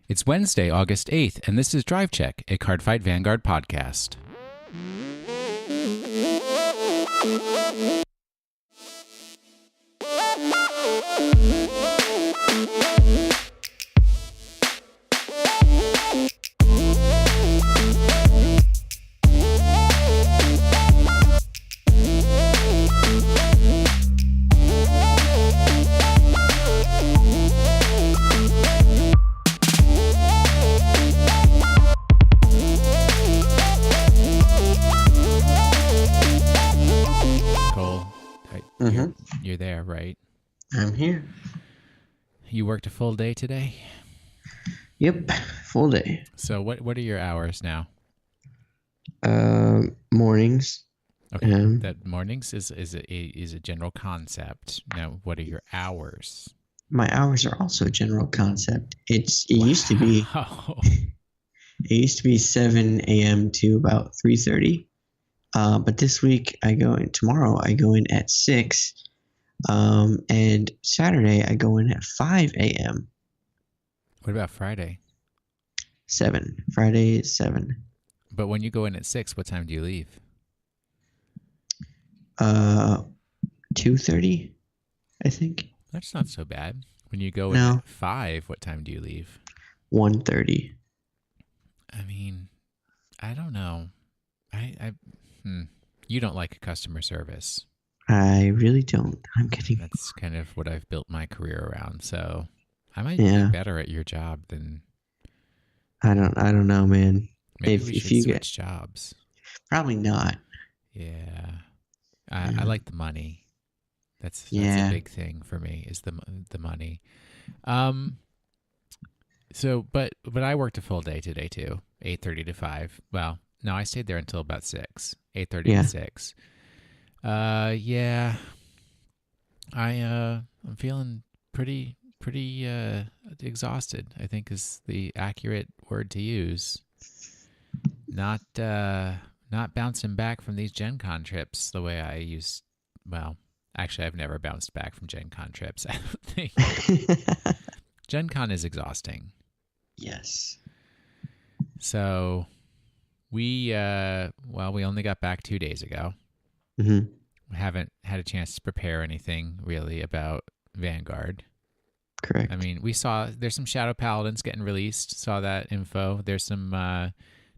It's Wednesday, August 8th, and this is Drive Check, a Cardfight Vanguard podcast. You're there, right? I'm here. You worked a full day today? Yep, full day. So what are your hours now? Mornings. Okay, that mornings is a general concept. Now, what are your hours? My hours are also a general concept. It used to be 7 a.m. to about 3:30. But this week tomorrow I go in at 6. And Saturday I go in at 5 a.m. What about Friday? 7. Friday is 7. But when you go in at 6, what time do you leave? 2:30, I think. That's not so bad. When you go in at 5, what time do you leave? 1:30. I mean, I don't know. You don't like customer service. I really don't. I'm kidding. That's kind of what I've built my career around. So I might be better at your job than. I don't know, man. Maybe we should switch jobs. Probably not. Yeah. I like the money. That's a big thing for me is the money. So, but I worked a full day today too, 8:30 to 5. Well, no, I stayed there until about 6, 8:30 to 6. I'm feeling pretty exhausted, I think is the accurate word to use. Not bouncing back from these GenCon trips the way I used. Well, actually, I've never bounced back from GenCon trips, I don't think. GenCon is exhausting. Yes. So we only got back 2 days ago. Mm-hmm. We haven't had a chance to prepare anything really about Vanguard. Correct. I mean, there's some Shadow Paladins getting released. Saw that info. There's some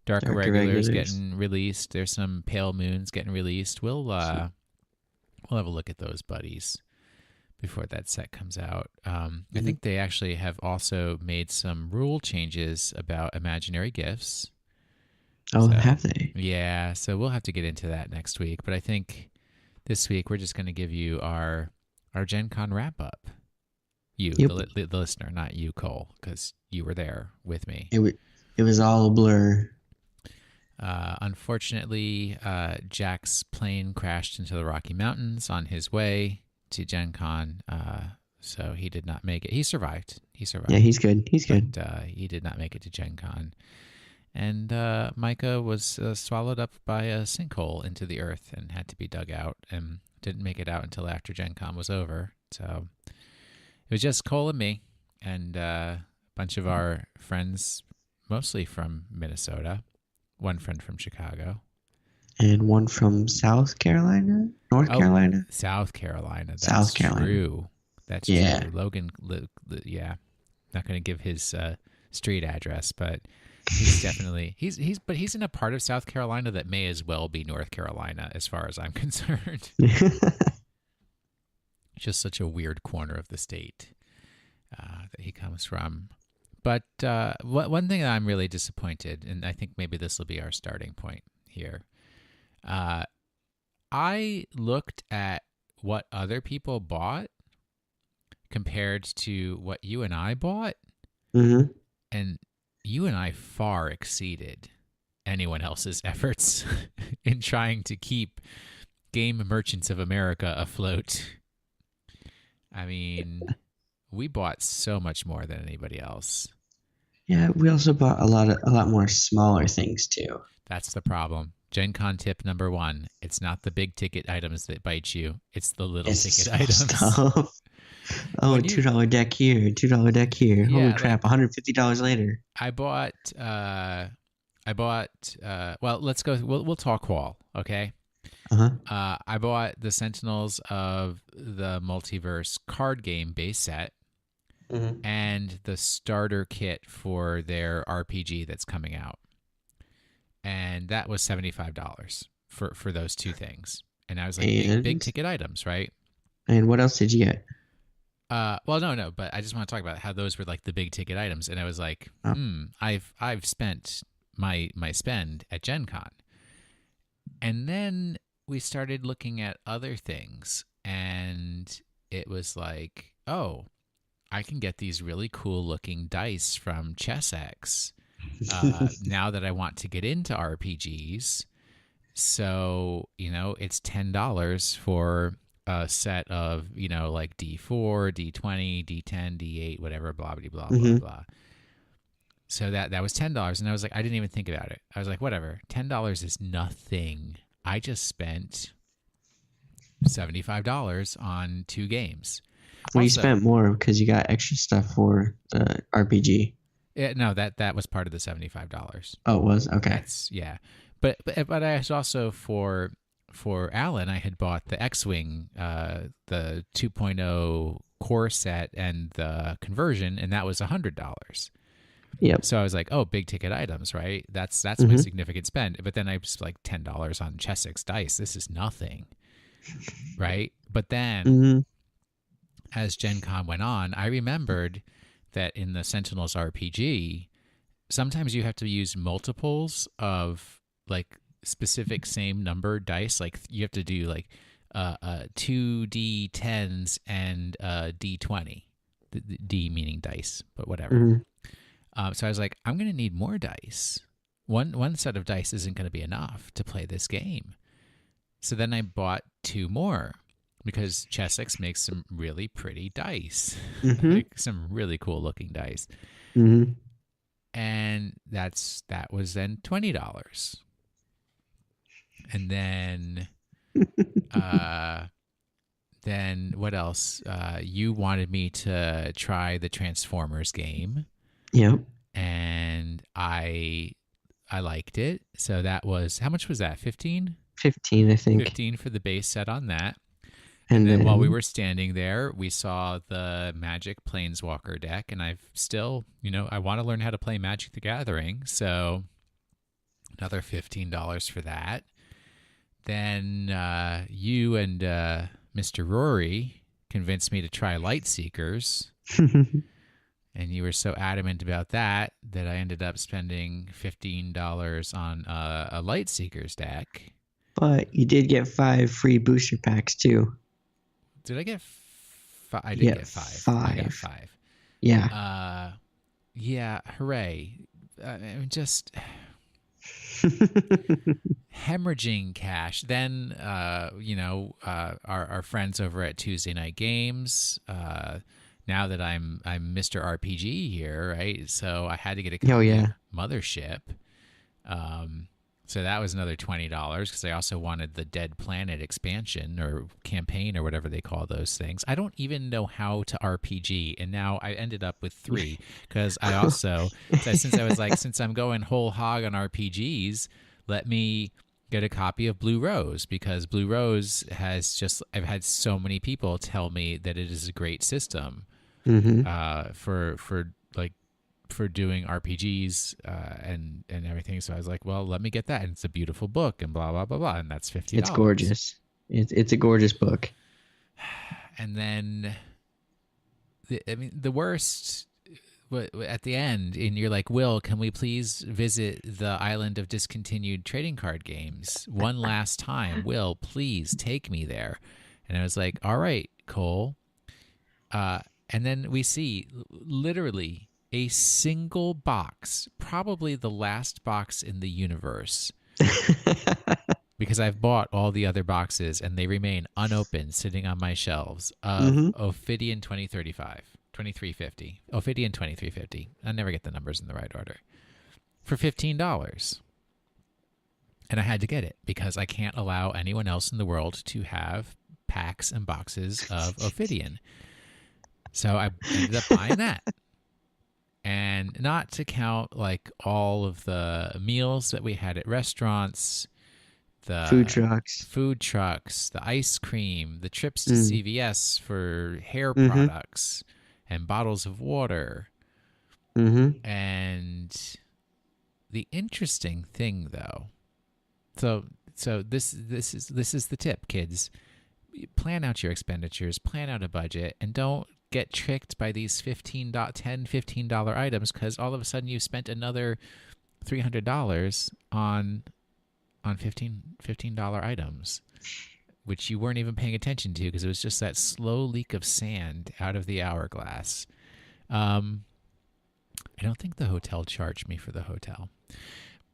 Dark Irregulars getting released. There's some Pale Moons getting released. We'll have a look at those buddies before that set comes out. I think they actually have also made some rule changes about imaginary gifts. Oh, have they? Yeah, so we'll have to get into that next week. But I think this week we're just going to give you our GenCon wrap-up. You, the listener, not you, Cole, because you were there with me. It was all a blur. Unfortunately, Jack's plane crashed into the Rocky Mountains on his way to GenCon, so he did not make it. He survived. Yeah, he's good. But, he did not make it to GenCon. And Micah was swallowed up by a sinkhole into the earth and had to be dug out and didn't make it out until after GenCon was over. So it was just Cole and me and a bunch of our friends, mostly from Minnesota, one friend from Chicago. And one from South Carolina? North Carolina? South Carolina. That's South Carolina. True. That's true. Logan, not going to give his street address, but he's definitely he's in a part of South Carolina that may as well be North Carolina as far as I'm concerned. Just such a weird corner of the state that he comes from. But one thing that I'm really disappointed, and I think maybe this will be our starting point here. I looked at what other people bought compared to what you and I bought, and you and I far exceeded anyone else's efforts in trying to keep Game Merchants of America afloat. I mean, we bought so much more than anybody else. Yeah, we also bought a lot more smaller things too. That's the problem. GenCon tip number 1: it's not the big ticket items that bite you; it's the little ticket items. Stuff. Oh, $2 deck here, $2 deck here. Yeah, holy crap, $150 later. I bought well, let's go, we'll talk wall, okay? I bought the Sentinels of the Multiverse card game base set and the starter kit for their RPG that's coming out. And that was $75 for those two things. And I was like, big ticket items, right? And what else did you get? Well, no, but I just want to talk about how those were like the big ticket items. And I was like, I've spent my spend at GenCon. And then we started looking at other things, and it was like, oh, I can get these really cool looking dice from ChessX now that I want to get into RPGs. So, it's $10 for a set of, like D4, D20, D10, D8, whatever, blah, blah, blah, blah, blah. So that was $10. And I was like, I didn't even think about it. I was like, whatever, $10 is nothing. I just spent $75 on 2 games. Well, you spent more because you got extra stuff for the RPG. Yeah, no, that was part of the $75. Oh, it was? Okay. Yeah. But I was also for Alan, I had bought the X-Wing, the 2.0 core set and the conversion, and that was $100. Yep. So I was like, oh, big ticket items, right? That's my significant spend. But then I was like $10 on ChessX dice. This is nothing, right? But then as Gen Con went on, I remembered that in the Sentinels RPG, sometimes you have to use multiples of like specific same number dice. Like you have to do like 2 D10s and D20. The D meaning dice, but whatever. So I was like, I'm going to need more dice. One set of dice isn't going to be enough to play this game. So then I bought 2 more because ChessX makes some really pretty dice, like some really cool looking dice. And that was then $20. And then what else? You wanted me to try the Transformers game. Yep. And I liked it. So that was, how much was that? 15? 15, I think. 15 for the base set on that. And then while we were standing there, we saw the Magic Planeswalker deck, and I've still, I want to learn how to play Magic the Gathering, so another $15 for that. Then you and Mr. Rory convinced me to try Lightseekers. And you were so adamant about that I ended up spending $15 on a Lightseekers deck. But you did get 5 free booster packs too. Did I get 5? I did get 5. I got 5. Yeah. Yeah, hooray. Just hemorrhaging cash. Then, our friends over at Tuesday Night Games, now that I'm Mr. RPG here, right? So I had to get a copy of Mothership. So that was another $20 because I also wanted the Dead Planet expansion or campaign or whatever they call those things. I don't even know how to RPG, and now I ended up with 3 because I also, since I'm going whole hog on RPGs, let me get a copy of Blue Rose because Blue Rose I've had so many people tell me that it is a great system for doing RPGs and everything. So I was like, well, let me get that. And it's a beautiful book and blah, blah, blah, blah. And that's $50. It's gorgeous. It's a gorgeous book. And then, the worst at the end, and you're like, Will, can we please visit the island of discontinued trading card games one last time? Will, please take me there. And I was like, all right, Cole. And then we see literally a single box, probably the last box in the universe, because I've bought all the other boxes and they remain unopened sitting on my shelves of Ophidian 2350. Ophidian 2350. I never get the numbers in the right order. For $15. And I had to get it because I can't allow anyone else in the world to have packs and boxes of Ophidian. So I ended up buying that. And not to count like all of the meals that we had at restaurants, Food the trucks. food trucks, the ice cream, the trips to Mm. CVS for hair Mm-hmm. products and bottles of water. Mm-hmm. And the interesting thing though, so this is the tip, kids. Plan out your expenditures, plan out a budget, and don't get tricked by these $15 items, because all of a sudden you spent another $300 on $15 items, which you weren't even paying attention to because it was just that slow leak of sand out of the hourglass. I don't think the hotel charged me for the hotel.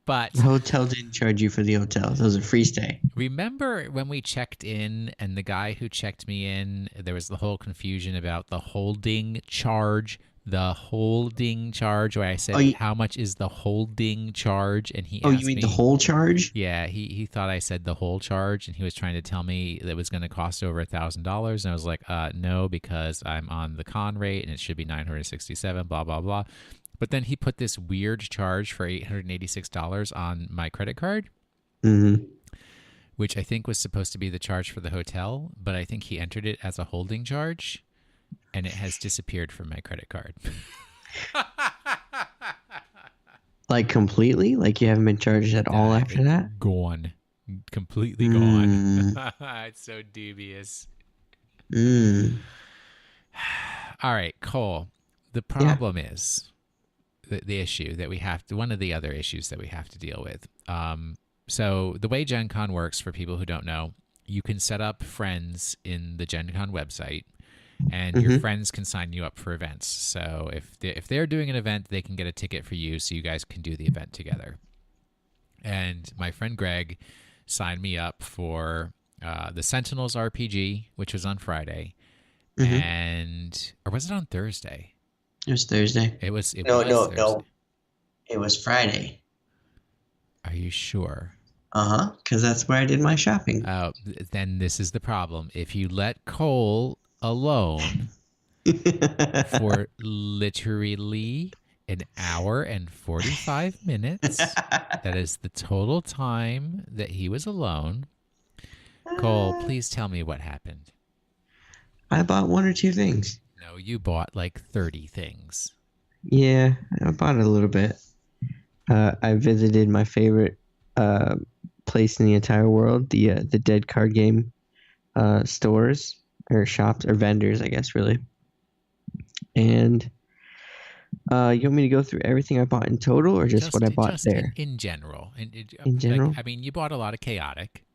But the hotel didn't charge you for the hotel. It was a free stay. Remember when we checked in and the guy who checked me in, there was the whole confusion about the holding charge. The holding charge, where I said, how much is the holding charge? And he asked you mean me, the whole charge? Yeah, he thought I said the whole charge, and he was trying to tell me that it was going to cost over $1,000. And I was like, no, because I'm on the con rate and it should be $967, blah, blah, blah. But then he put this weird charge for $886 on my credit card, which I think was supposed to be the charge for the hotel, but I think he entered it as a holding charge, and it has disappeared from my credit card. Like completely? Like you haven't been charged at all after that? Gone. Completely gone. It's so dubious. All right, Cole. The problem is the issue that we have to, one of the other issues that we have to deal with. So the way GenCon works, for people who don't know, you can set up friends in the GenCon website, and your friends can sign you up for events. So if they're doing an event, they can get a ticket for you so you guys can do the event together. And my friend Greg signed me up for the Sentinels RPG, which was on Friday. Or was it on Thursday? It was Thursday. No. It was Friday. Are you sure? Because that's where I did my shopping. Then this is the problem. If you let Cole alone for literally an hour and 45 minutes, that is the total time that he was alone. Cole, please tell me what happened. I bought one or two things. No, you bought like 30 things. Yeah, I bought a little bit. I visited my favorite place in the entire world, the dead card game stores or shops or vendors, I guess, really. And you want me to go through everything I bought in total, or just what I bought there? In general. In general? Like, I mean, you bought a lot of Chaotic.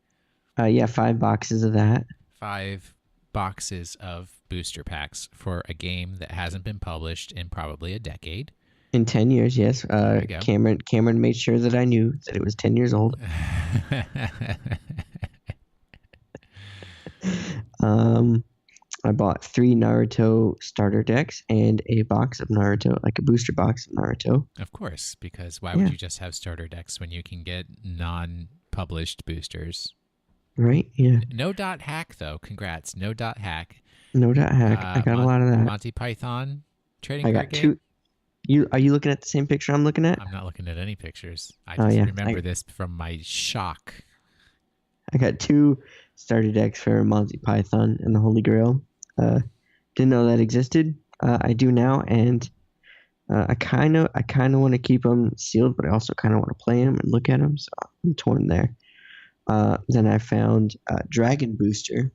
Yeah, 5 boxes of that. 5 boxes of booster packs for a game that hasn't been published in probably a decade. In 10 years, yes. Cameron made sure that I knew that it was 10 years old. I bought 3 Naruto starter decks and a box of Naruto, like a booster box of Naruto. Of course, because why would you just have starter decks when you can get non-published boosters? Right, yeah. No dot hack, though. Congrats. No dot hack. No dot hack. I got a lot of that. Monty Python trading card game. I got 2. Are you looking at the same picture I'm looking at? I'm not looking at any pictures. I just remember this from my shock. I got 2 starter decks for Monty Python and the Holy Grail. Didn't know that existed. I do now, and I kind of want to keep them sealed, but I also kind of want to play them and look at them. So I'm torn there. Then I found Dragon Booster.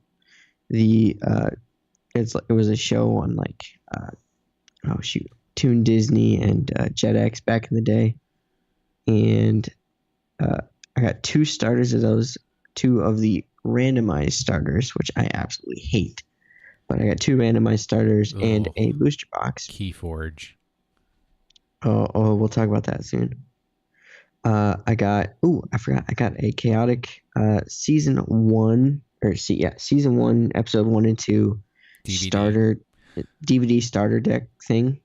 It was a show on Toon Disney and Jetix back in the day, and I got 2 starters of those, 2 of the randomized starters, which I absolutely hate. But I got 2 randomized starters and a booster box. Keyforge. Oh, we'll talk about that soon. I forgot. I got a Chaotic season 1 episode 1 and 2 DVD starter deck thing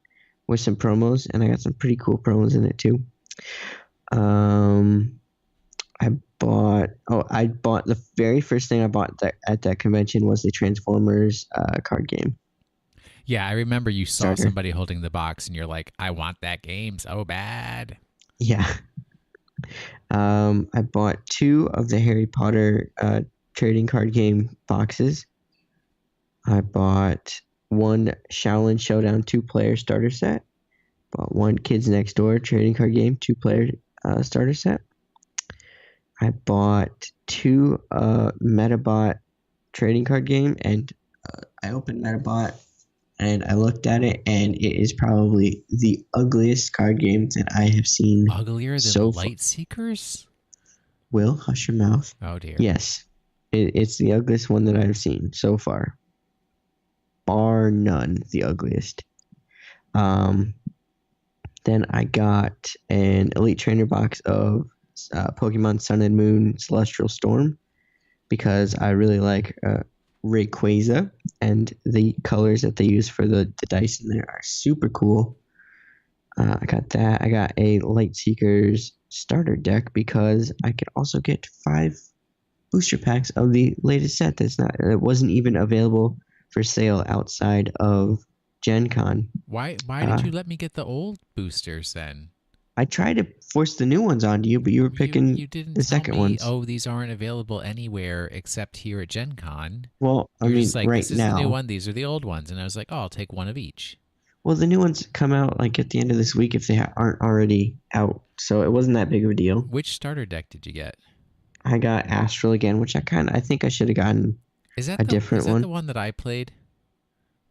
with some promos, and I got some pretty cool promos in it too. I bought the very first thing I bought at that convention was the Transformers card game. Yeah, I remember you saw starter. somebody holding the box and you're like, I want that game so bad. Yeah. I bought 2 of the Harry Potter trading card game boxes. I bought 1 Shaolin Showdown 2-player starter set. Bought 1 Kids Next Door trading card game 2-player starter set. I bought 2 Metabot trading card game, and I opened Metabot and I looked at it, and it is probably the ugliest card game that I have seen. Uglier than so Light Seekers? Will, hush your mouth. Oh dear. Yes, it's the ugliest one that I've seen so far, bar none. The ugliest. Then I got an Elite Trainer box of Pokemon Sun and Moon Celestial Storm because I really like Rayquaza, and the colors that they use for the dice in there are super cool. I got that. I got a Light Seekers starter deck because I could also get 5 booster packs of the latest set that wasn't even available for sale outside of GenCon. Why did you let me get the old boosters then? I tried to force the new ones onto you, but you were picking you didn't the tell second me, ones. oh, these aren't available anywhere except here at GenCon. Well, I You're mean, just like, right this is now. the new one, these are the old ones. And I was like, oh, I'll take 1 of each. Well, the new ones come out like at the end of this week if they aren't already out. So it wasn't that big of a deal. Which starter deck did you get? I got Astral again, which I think I should have gotten a different one. Is that the one that I played?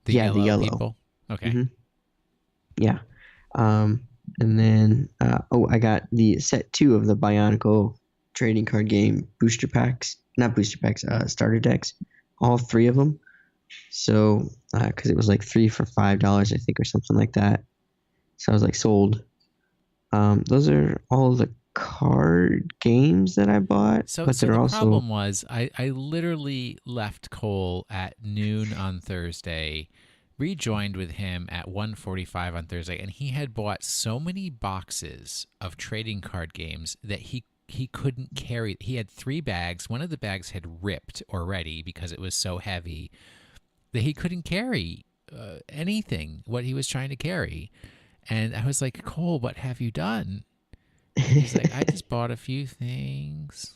The yellow people? Okay. Mm-hmm. Yeah. And then, I got the set 2 of the Bionicle trading card game booster packs. Not booster packs, starter decks. All 3 of them. So, because it was like 3 for $5, I think, or something like that. So I was like, sold. Those are all the card games that I bought. So but the also... problem was I literally left Cole at noon on Thursday, rejoined with him at 1:45 on Thursday, and he had bought so many boxes of trading card games that he couldn't carry. He had 3 bags. One of the bags had ripped already because it was so heavy that he couldn't carry anything, what he was trying to carry. And I was like, Cole, what have you done? And he's like, I just bought a few things.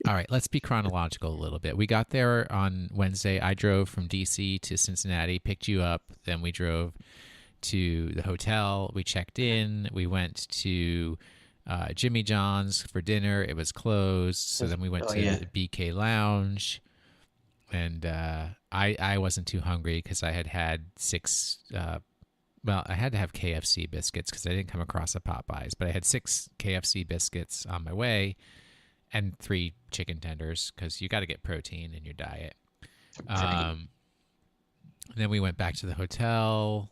All right, let's be chronological a little bit. We got there on Wednesday. I drove from D.C. to Cincinnati, picked you up. Then we drove to the hotel. We checked in. We went to Jimmy John's for dinner. It was closed. So then we went to the BK Lounge. And I wasn't too hungry because I had 6... I had to have KFC biscuits because I didn't come across a Popeyes. But I had 6 KFC biscuits on my way and 3 chicken tenders because you got to get protein in your diet. Then we went back to the hotel.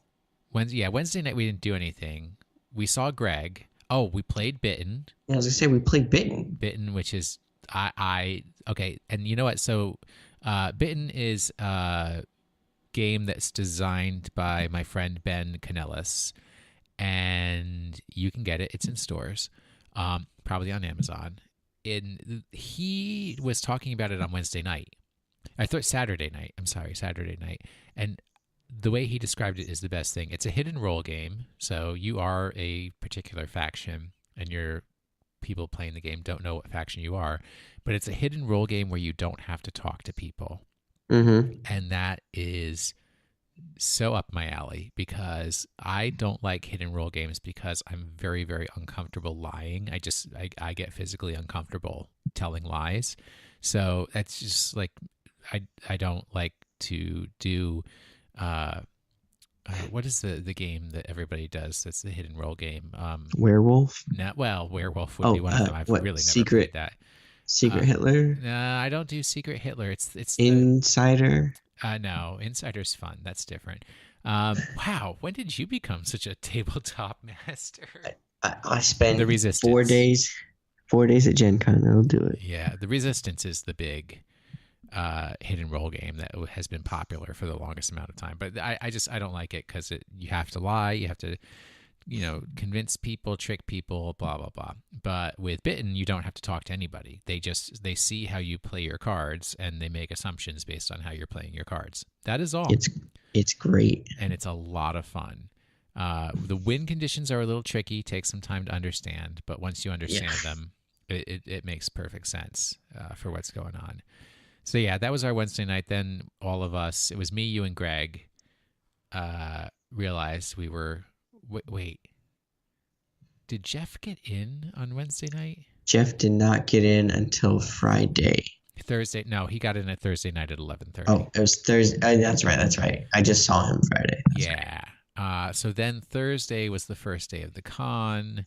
Wednesday night we didn't do anything. We saw Greg. Oh, we played Bitten. Yeah, I was going to say we played Bitten. Bitten, which is... Okay, and you know what? So Bitten is... game that's designed by my friend Ben Canellis, and you can get it. It's in stores, probably on Amazon. He was talking about it on Wednesday night. Saturday night. I'm sorry, Saturday night. And the way he described it is the best thing. It's a hidden role game, so you are a particular faction, and your people playing the game don't know what faction you are. But it's a hidden role game where you don't have to talk to people. Mm-hmm. And that is so up my alley because I don't like hidden role games because I'm very, very uncomfortable lying. I get physically uncomfortable telling lies. So that's just like, I don't like to do, what is the game that everybody does that's the hidden role game? Werewolf? Werewolf would be one of them. I've really never played that. Secret Hitler? No, I don't do Secret Hitler. It's Insider? No, Insider's fun. That's different. Wow, when did you become such a tabletop master? I spent the Resistance. 4 days. 4 days at GenCon. I'll do it. Yeah, the Resistance is the big hidden role game that has been popular for the longest amount of time. But I don't like it because you have to lie. You have to convince people, trick people, blah blah blah. But with Bitten, you don't have to talk to anybody. They see how you play your cards and they make assumptions based on how you're playing your cards. That is all. It's great, and it's a lot of fun. The win conditions are a little tricky, take some time to understand, but once you understand them, it makes perfect sense for what's going on. So yeah, that was our Wednesday night. Then all of us, it was me, you, and Greg, realized we were, wait, did Jeff get in on Wednesday night? Jeff did not get in until Friday. Thursday? No, he got in at Thursday night at 11:30. Oh, it was Thursday. That's right. I just saw him Friday. So then Thursday was the first day of the con,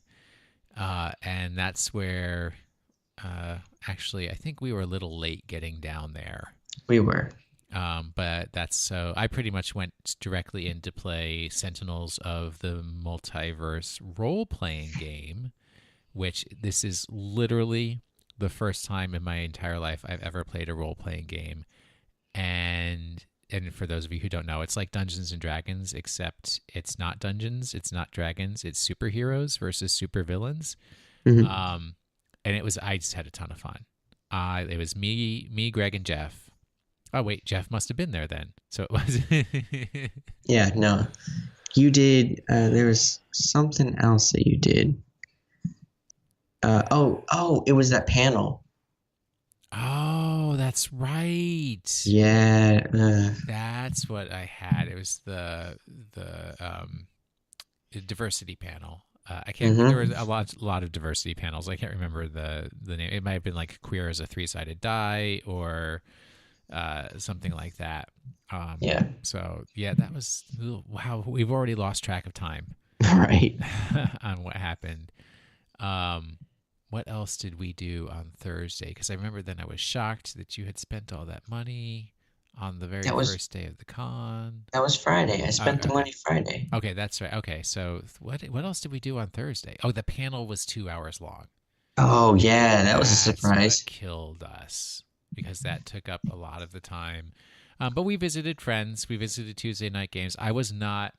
and that's where, actually, I think we were a little late getting down there. We were. But that's so I pretty much went directly in to play Sentinels of the Multiverse role-playing game, which this is literally the first time in my entire life I've ever played a role-playing game. And for those of you who don't know, it's like Dungeons and Dragons, except it's not dungeons, it's not dragons, it's superheroes versus supervillains. Mm-hmm. And I just had a ton of fun. It was me, Greg, and Jeff. Oh wait, Jeff must have been there then. So it was. Yeah, no, you did. There was something else that you did. It was that panel. Oh, that's right. Yeah. That's what I had. It was the diversity panel. I can't. Mm-hmm. There were a lot of diversity panels. I can't remember the name. It might have been like queer as a 3-sided die or something like that. Yeah. So yeah, that was wow. We've already lost track of time. Right. On what happened. What else did we do on Thursday? Because I remember then I was shocked that you had spent all that money on the very first day of the con. That was Friday. I spent the money Friday. Okay, that's right. Okay, so what else did we do on Thursday? Oh, the panel was 2 hours long. Oh, yeah, that was a surprise. What killed us because that took up a lot of the time. But we visited friends. We visited Tuesday night games. I was not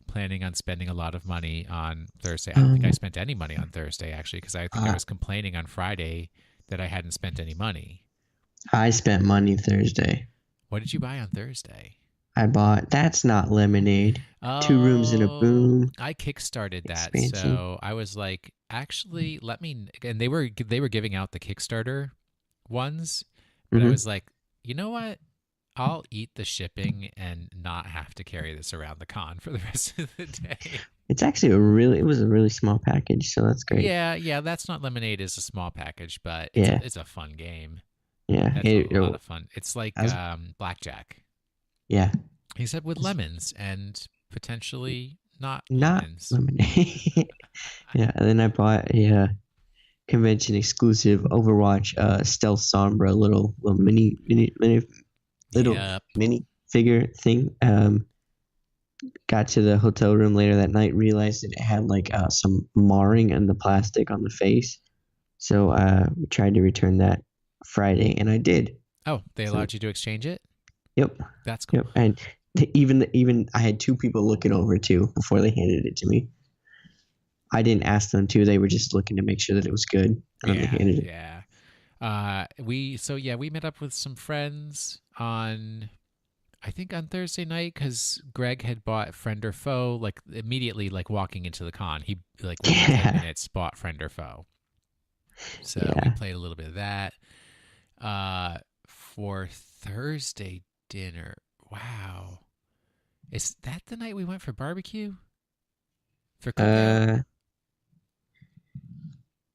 planning on spending a lot of money on Thursday. I don't think I spent any money on Thursday, actually, because I think I was complaining on Friday that I hadn't spent any money. I spent money Thursday. What did you buy on Thursday? I bought That's Not Lemonade. 2 Rooms in a Boom. I kickstarted that, so I was like, actually, let me. And they were giving out the Kickstarter ones, but I was like, you know what? I'll eat the shipping and not have to carry this around the con for the rest of the day. It's actually it was a really small package, so that's great. Yeah, That's Not Lemonade is a small package, but it's a fun game. Yeah. It's a lot of fun. It's like blackjack. Yeah. Except with lemons and potentially not lemons. Lemonade. Yeah, and then I bought a convention exclusive Overwatch Stealth Sombra little mini mini figure thing. Got to the hotel room later that night, realized that it had like some marring in the plastic on the face, so we tried to return that Friday, and I did. Oh, they allowed you to exchange it? Yep. That's cool. Yep. And even I had 2 people look it over too before they handed it to me. I didn't ask them to; they were just looking to make sure that it was good. And they handed it. Yeah. We met up with some friends on Thursday night because Greg had bought Friend or Foe like immediately, like walking into the con. He like within 10 minutes bought Friend or Foe. So we played a little bit of that. For Thursday dinner, wow, is that the night we went for barbecue? For cookout?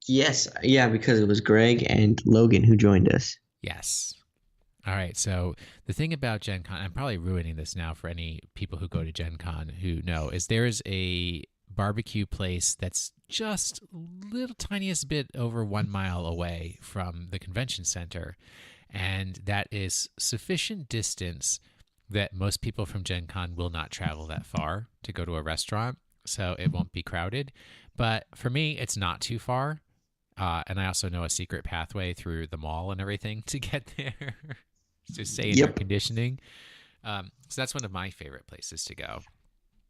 Yes, yeah, because it was Greg and Logan who joined us. Yes. All right, so the thing about GenCon, I'm probably ruining this now for any people who go to GenCon who know, is there is a barbecue place that's just little tiniest bit over 1 mile away from the convention center, and that is sufficient distance that most people from GenCon will not travel that far to go to a restaurant, so it won't be crowded. But for me, it's not too far. And I also know a secret pathway through the mall and everything to get there. To stay in air conditioning. So that's one of my favorite places to go.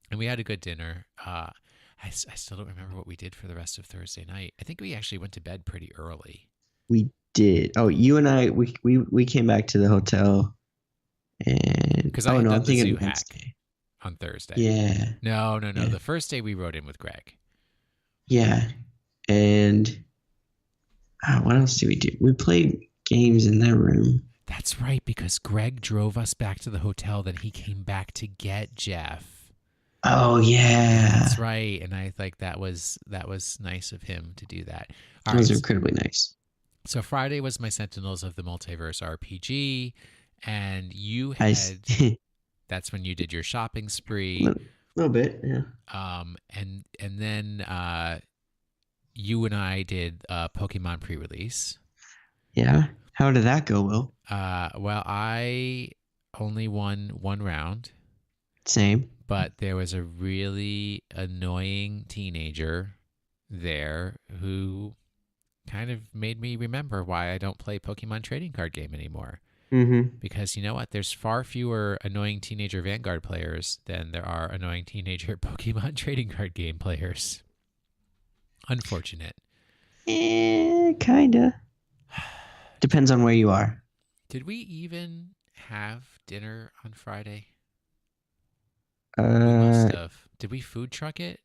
And we had a good dinner. I still don't remember what we did for the rest of Thursday night. I think we actually went to bed pretty early. We did. Oh, you and I, we came back to the hotel, and Because I had no, done I'm the thinking zoo hack Wednesday. on Thursday. Yeah, No. yeah, The first day we rode in with Greg. yeah. And what else did we do? We played games in their room. That's right, because Greg drove us back to the hotel, then he came back to get Jeff. Oh yeah, That's right, and I think that was nice of him to do that. That was incredibly nice. So Friday was my Sentinels of the Multiverse RPG, and you I had that's when you did your shopping spree. A little bit, yeah. And then you and I did Pokemon pre-release. Yeah. How did that go, Will? Well, I only won one round. Same. But there was a really annoying teenager there who kind of made me remember why I don't play Pokemon trading card game anymore. Mm-hmm. Because you know what? There's far fewer annoying teenager Vanguard players than there are annoying teenager Pokemon trading card game players. Unfortunate. Kinda. Depends on where you are. Did we even have dinner on Friday? We must have. Did we food truck it?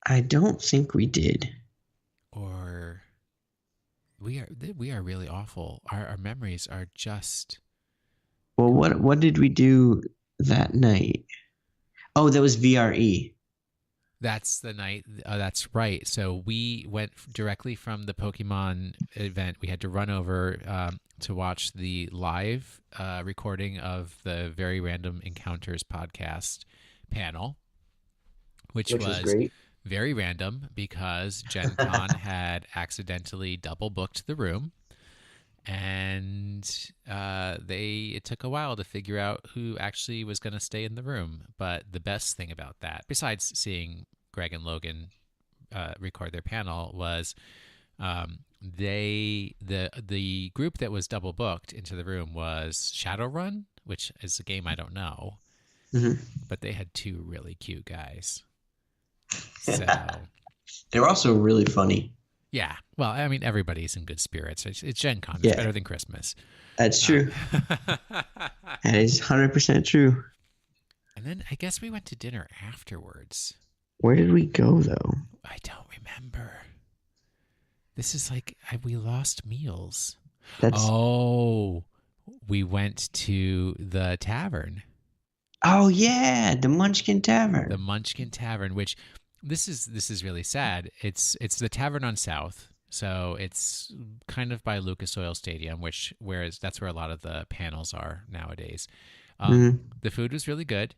I don't think we did. Or we are really awful. Our memories are just. Well, what did we do that night? Oh, that was VRE. That's the night. That's right. So we went directly from the Pokemon event. We had to run over to watch the live recording of the Very Random Encounters podcast panel, which was great. Very random because GenCon had accidentally double booked the room, and it took a while to figure out who actually was going to stay in the room. But the best thing about that, besides seeing Greg and Logan record their panel, was the group that was double booked into the room was Shadowrun, which is a game I don't know. Mm-hmm. But they had two really cute guys. So they were also really funny. Yeah. Well, I mean, everybody's in good spirits. It's GenCon. It's better than Christmas. That's true. That is 100% true. And then I guess we went to dinner afterwards. Where did we go, though? I don't remember. This is like we lost meals. We went to the tavern. Oh yeah, the Munchkin Tavern. The Munchkin Tavern, which this is really sad. It's the tavern on South, so it's kind of by Lucas Oil Stadium, whereas that's where a lot of the panels are nowadays. The food was really good.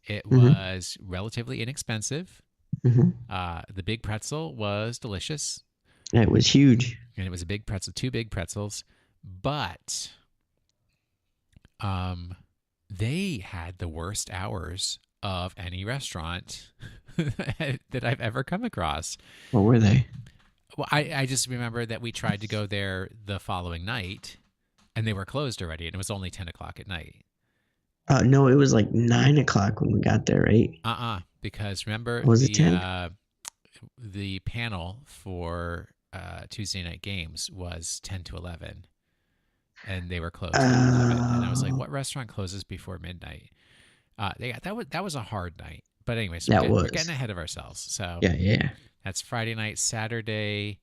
It was relatively inexpensive. The big pretzel was delicious. It was huge, and it was a big pretzel, two big pretzels, but they had the worst hours of any restaurant that I've ever come across. What were they? Well, I just remember that we tried to go there the following night, and they were closed already, and it was only 10 o'clock at night. No, it was like 9 o'clock when we got there, right? Because remember the panel for Tuesday night games was 10 to 11. And they were closed at 11. And I was like, what restaurant closes before midnight? That was a hard night. But anyways, we're getting ahead of ourselves. So yeah. That's Friday night. Saturday,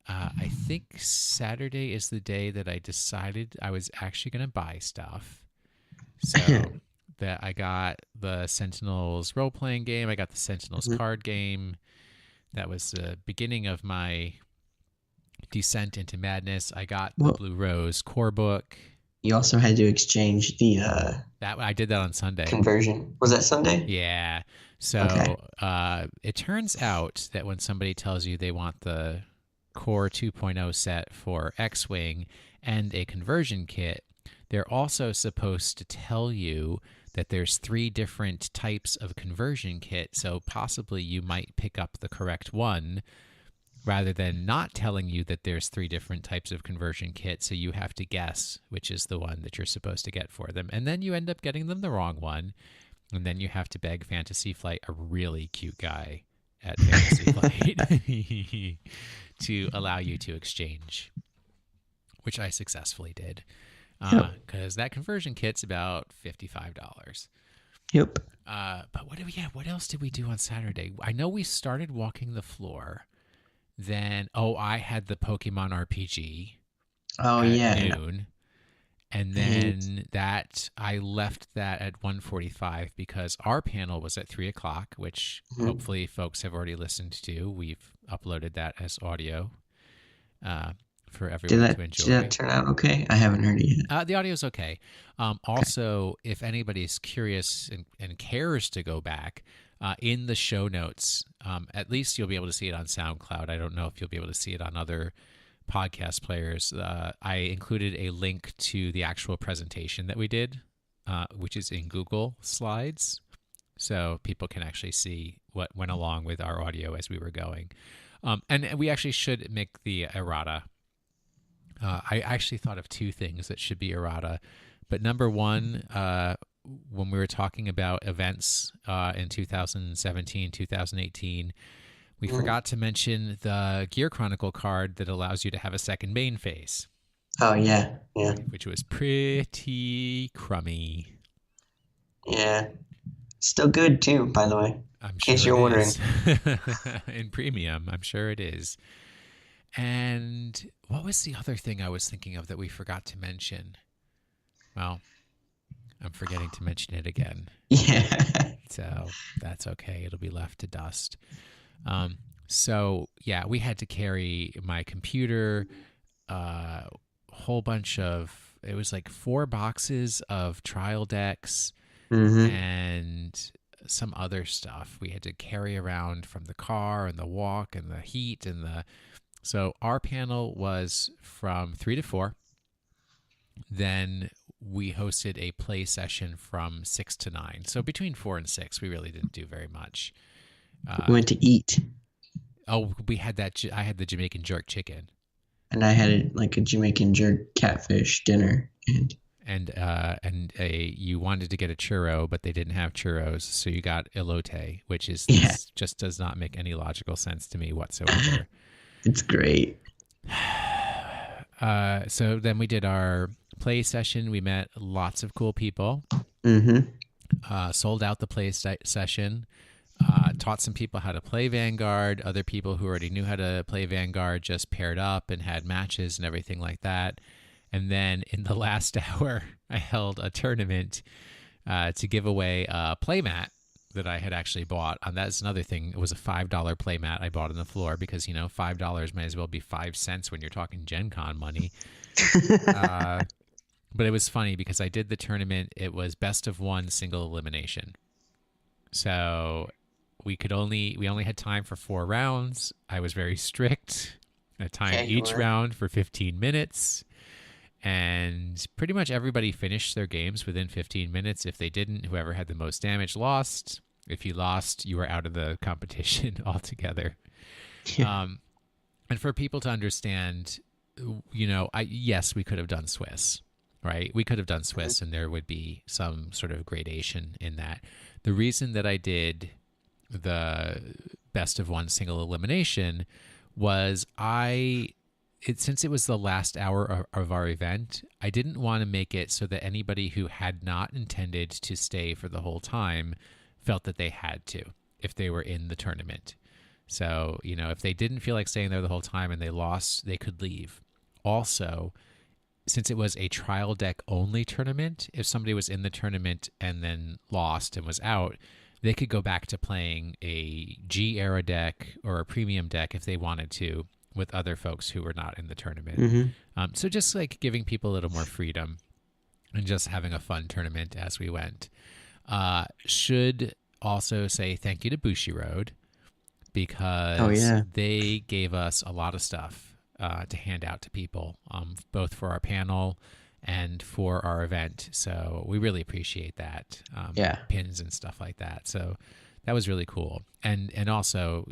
I think Saturday is the day that I decided I was actually going to buy stuff. So that I got the Sentinels role-playing game. I got the Sentinels card game. That was the beginning of my descent into madness. I got the Blue Rose core book. You also had to exchange the that I did that on Sunday. Conversion. Was that Sunday? Yeah. So it turns out that when somebody tells you they want the core 2.0 set for X-Wing and a conversion kit, they're also supposed to tell you that there's 3 different types of conversion kit, so possibly you might pick up the correct one, rather than not telling you that there's 3 different types of conversion kit, so you have to guess which is the one that you're supposed to get for them. And then you end up getting them the wrong one, and then you have to beg Fantasy Flight, a really cute guy, at Fantasy Flight to allow you to exchange, which I successfully did. Because that conversion kit's about $55. Yep. But what else did we do on Saturday? I know we started walking the floor. Then, I had the Pokemon RPG at noon. And then I left that at 1:45 because our panel was at 3 o'clock, which hopefully folks have already listened to. We've uploaded that as audio for everyone to enjoy. Did that turn out okay? I haven't heard it yet. The audio's okay. Also, if anybody's curious and cares to go back, in the show notes, at least you'll be able to see it on SoundCloud. I don't know if you'll be able to see it on other podcast players. I included a link to the actual presentation that we did, which is in Google Slides, so people can actually see what went along with our audio as we were going. And we actually should make the errata. I actually thought of two things that should be errata, but number one, when we were talking about events in 2017, 2018, we forgot to mention the Gear Chronicle card that allows you to have a second main phase. Oh, yeah. Which was pretty crummy. Yeah. Still good, too, by the way. In case you're wondering. In premium, I'm sure it is. And what was the other thing I was thinking of that we forgot to mention? Well, I'm forgetting to mention it again. Yeah. So that's okay. It'll be left to dust. So yeah, we had to carry my computer, whole bunch of, it was like 4 boxes of trial decks and some other stuff we had to carry around from the car and the walk and the heat so our panel was from 3 to 4. Then we hosted a play session from 6 to 9. So between 4 and 6, we really didn't do very much. We went to eat. Oh, we had that. I had the Jamaican jerk chicken. And I had a Jamaican jerk catfish dinner. And you wanted to get a churro, but they didn't have churros, so you got elote, which is just does not make any logical sense to me whatsoever. It's great. So then we did our play session. We met lots of cool people. Sold out the play session. Taught some people how to play Vanguard. Other people who already knew how to play Vanguard just paired up and had matches and everything like that. And then in the last hour, I held a tournament to give away a playmat that I had actually bought. And that's another thing. It was a $5 playmat I bought on the floor because, $5 might as well be 5 cents when you're talking GenCon money. But it was funny because I did the tournament. It was best of 1 single elimination. So we only had time for 4 rounds. I was very strict. I timed each round for 15 minutes. And pretty much everybody finished their games within 15 minutes. If they didn't, whoever had the most damage lost. If you lost, you were out of the competition altogether. And for people to understand, yes, we could have done Swiss, right? We could have done Swiss and there would be some sort of gradation in that. The reason that I did the best of 1 single elimination was since it was the last hour of our event, I didn't want to make it so that anybody who had not intended to stay for the whole time felt that they had to if they were in the tournament. So, if they didn't feel like staying there the whole time and they lost, they could leave. Also, since it was a trial deck only tournament, if somebody was in the tournament and then lost and was out, they could go back to playing a G era deck or a premium deck if they wanted to, with other folks who were not in the tournament. So just giving people a little more freedom and just having a fun tournament as we went. Should also say thank you to Bushiroad because they gave us a lot of stuff to hand out to people, both for our panel and for our event. So we really appreciate that. Pins and stuff like that. So that was really cool. And also,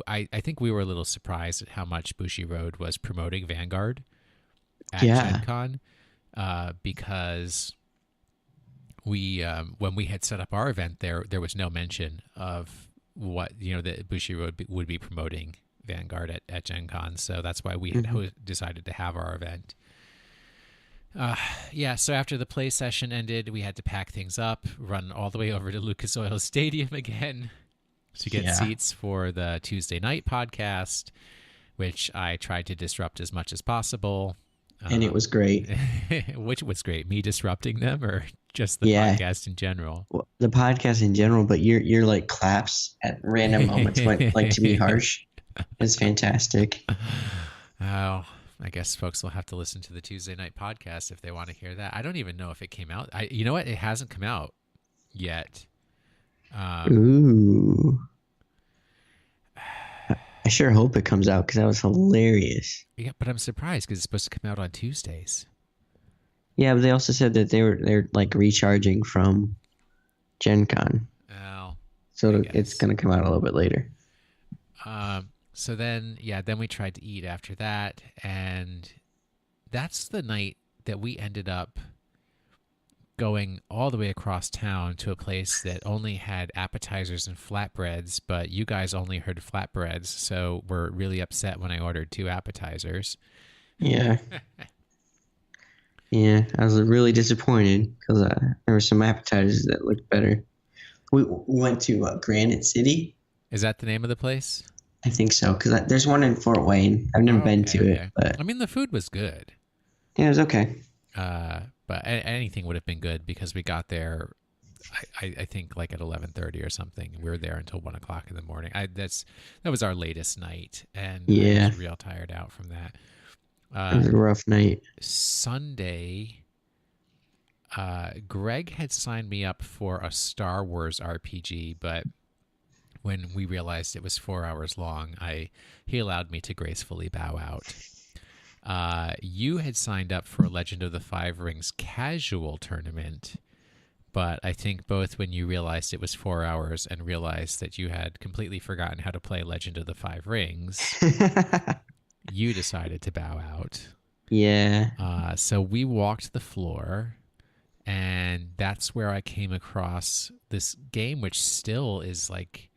I think we were a little surprised at how much Bushiroad was promoting Vanguard at GenCon, because we when we had set up our event there was no mention of what that Bushiroad would be promoting Vanguard at GenCon, so that's why we had Mm-hmm. decided to have our event. Yeah, so after the play session ended, we had to pack things up, run all the way over to Lucas Oil Stadium again to get Yeah. seats for the Tuesday night podcast, which I tried to disrupt as much as possible. And it was great. Which was great, me disrupting them or just the Yeah. podcast in general? Well, the podcast in general, but your like claps at random moments went like to be harsh. It's fantastic. Oh, I guess folks will have to listen to the Tuesday night podcast if they want to hear that. I don't even know if it came out. You know what? It hasn't come out yet. Ooh. I sure hope it comes out because that was hilarious. Yeah, but I'm surprised because it's supposed to come out on Tuesdays. Yeah, but they also said that they're like recharging from GenCon, Oh, so it's gonna come out a little bit later. So then we tried to eat after that, and that's the night that we ended up going all the way across town to a place that only had appetizers and flatbreads, but you guys only heard flatbreads, so we're really upset when I ordered 2 appetizers. Yeah. Yeah, I was really disappointed because there were some appetizers that looked better. We went to Granite City. Is that the name of the place? I think so, because there's one in Fort Wayne. I've never been to it, but I mean, the food was good. Yeah, it was okay. But anything would have been good because we got there, I think like at 11:30 or something. We were there until 1 o'clock in the morning. That was our latest night, and I was real tired out from that. It was a rough night. Sunday, Greg had signed me up for a Star Wars RPG, but when we realized it was 4 hours long, he allowed me to gracefully bow out. You had signed up for a Legend of the Five Rings casual tournament, but I think both when you realized it was 4 hours and realized that you had completely forgotten how to play Legend of the Five Rings, you decided to bow out. Yeah. So we walked the floor, and that's where I came across this game, which still is like,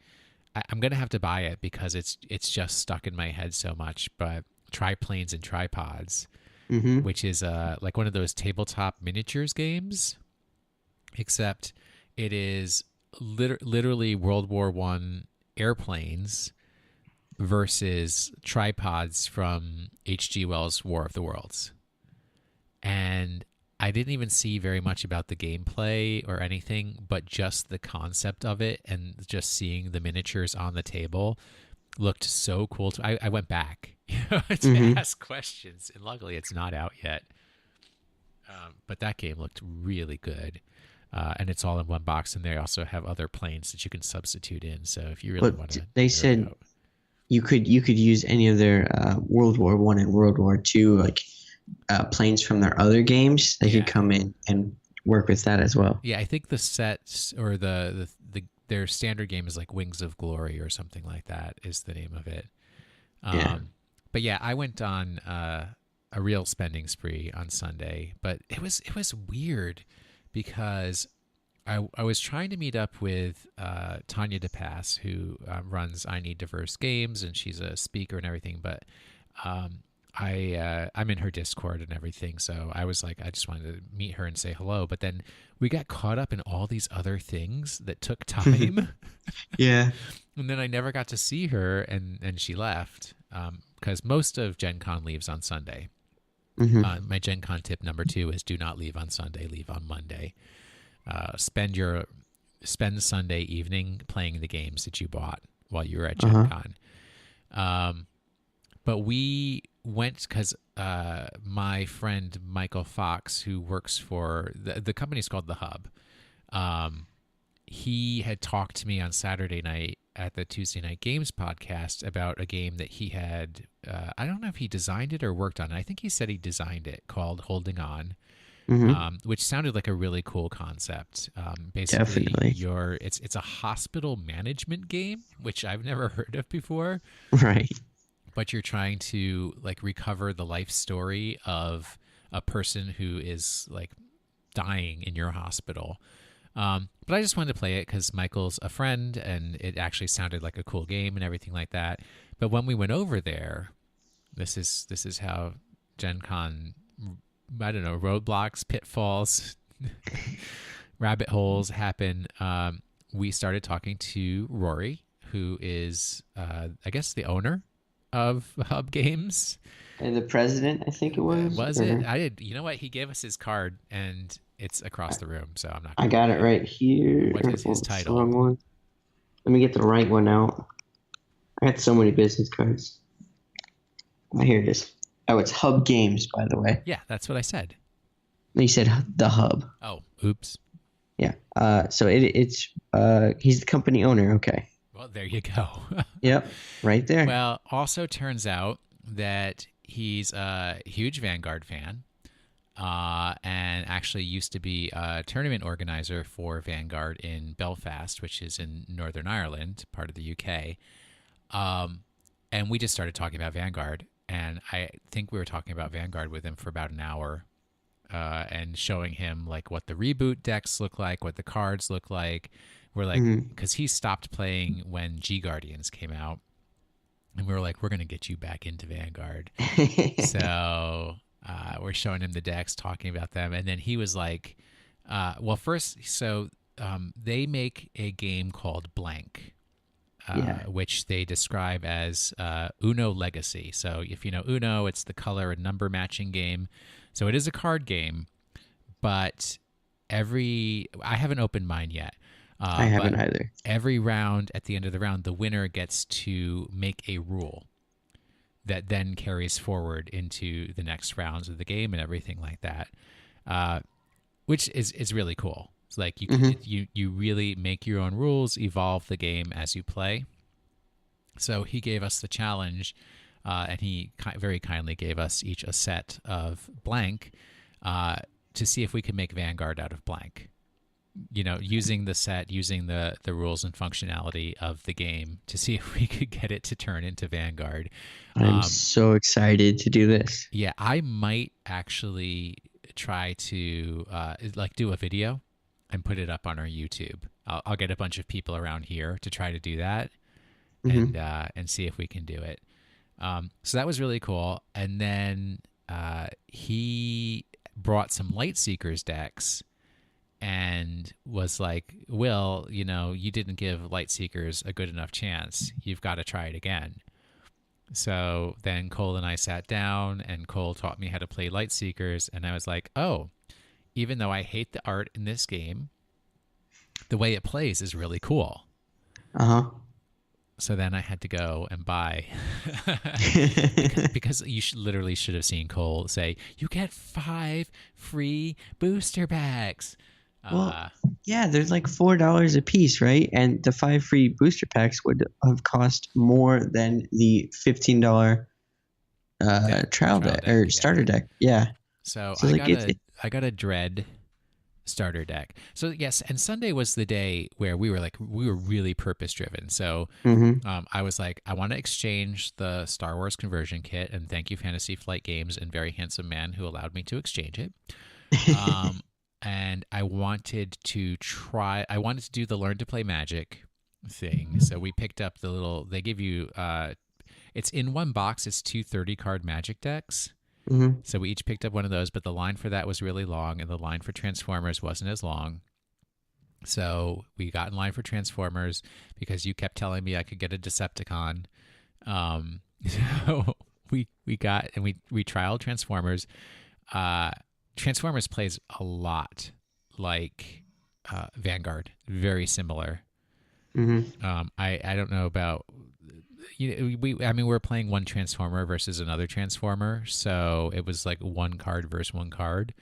I'm gonna have to buy it because it's just stuck in my head so much. But Triplanes and Tripods, which is like one of those tabletop miniatures games, except it is literally World War I airplanes versus tripods from H.G. Wells' War of the Worlds. And I didn't even see very much about the gameplay or anything, but just the concept of it and just seeing the miniatures on the table looked so cool. I went back to ask questions, and luckily it's not out yet. But that game looked really good. And it's all in one box, and they also have other planes that you can substitute in. So if you really want to, they said you could use any of their World War I and World War II like planes from their other games. They could come in and work with that as well. Yeah, I think the sets or their standard game is like Wings of Glory or something like that is the name of it. But yeah, I went on a real spending spree on Sunday, but it was weird because I was trying to meet up with Tanya DePass, who runs I Need Diverse Games, and she's a speaker and everything, but I'm in her Discord and everything, so I was like, I just wanted to meet her and say hello. But then we got caught up in all these other things that took time. Yeah. And then I never got to see her, and she left because most of GenCon leaves on Sunday. My GenCon tip number 2 is do not leave on Sunday, leave on Monday. Spend Sunday evening playing the games that you bought while you were at GenCon. But we went because my friend Michael Fox, who works for the company's called The Hub, he had talked to me on Saturday night at the Tuesday Night Games podcast about a game that he had, I don't know if he designed it or worked on it. I think he said he designed it, called Holding On, which sounded like a really cool concept. Basically, Definitely. It's a hospital management game, which I've never heard of before. Right. But you're trying to like recover the life story of a person who is like dying in your hospital. But I just wanted to play it because Michael's a friend, and it actually sounded like a cool game and everything like that. But when we went over there, this is how Gen Con, I don't know, roadblocks, pitfalls, rabbit holes happen. We started talking to Rory, who is, I guess, the owner of Hub Games. And the president, I think it was. Was it? I did. You know what? He gave us his card, and it's across the room, so I'm not. I got it right here. What is his title? Wrong one. Let me get the right one out. I got so many business cards. Oh, here it is. Oh, it's Hub Games, by the way. Yeah, that's what I said. You said the Hub. Oh, oops. Yeah. So it's he's the company owner. Okay. Well, there you go. Yep, right there. Well, also turns out that he's a huge Vanguard fan, and actually used to be a tournament organizer for Vanguard in Belfast, which is in Northern Ireland, part of the UK. And we just started talking about Vanguard, and I think we were talking about Vanguard with him for about an hour, and showing him like what the reboot decks look like, what the cards look like. We're like, because he stopped playing when G Guardians came out, and we were like, we're gonna get you back into Vanguard. So we're showing him the decks, talking about them, and then he was like, well, first, so they make a game called Blank. Which they describe as Uno Legacy. So if you know Uno, it's the color and number matching game. So it is a card game, but I haven't opened mine yet. I haven't either. Every round, at the end of the round, the winner gets to make a rule that then carries forward into the next rounds of the game and everything like that, which is really cool. It's like you really make your own rules, evolve the game as you play. So he gave us the challenge, and he very kindly gave us each a set of Blank to see if we could make Vanguard out of Blank. You know, using the set, using the rules and functionality of the game to see if we could get it to turn into Vanguard. I'm so excited to do this. Yeah, I might actually try to do a video and put it up on our YouTube. I'll get a bunch of people around here to try to do that, and see if we can do it. So that was really cool. And then he brought some Lightseekers decks and was like, Will, you know, you didn't give Lightseekers a good enough chance. You've got to try it again. So then Cole and I sat down, and Cole taught me how to play Lightseekers, and I was like, oh, even though I hate the art in this game, the way it plays is really cool. So then I had to go and buy, because you literally should have seen Cole say, you get 5 free booster packs. Well, yeah, there's like $4 a piece, right? And the 5 free booster packs would have cost more than the $15 trial deck or starter deck. Yeah. So like I got a Dread starter deck. So yes, and Sunday was the day where we were really purpose driven. So I was like, I want to exchange the Star Wars conversion kit, and thank you Fantasy Flight Games and Very Handsome Man who allowed me to exchange it. And I wanted to do the Learn to Play Magic thing. So we picked up they give you, it's in one box, it's 2 30-card Magic decks. So we each picked up one of those, but the line for that was really long, and the line for Transformers wasn't as long. So we got in line for Transformers because you kept telling me I could get a Decepticon. So we got, and we trialed Transformers. Transformers plays a lot like Vanguard, very similar. I don't know about, you know, we're playing one Transformer versus another Transformer, so it was like one card versus one card.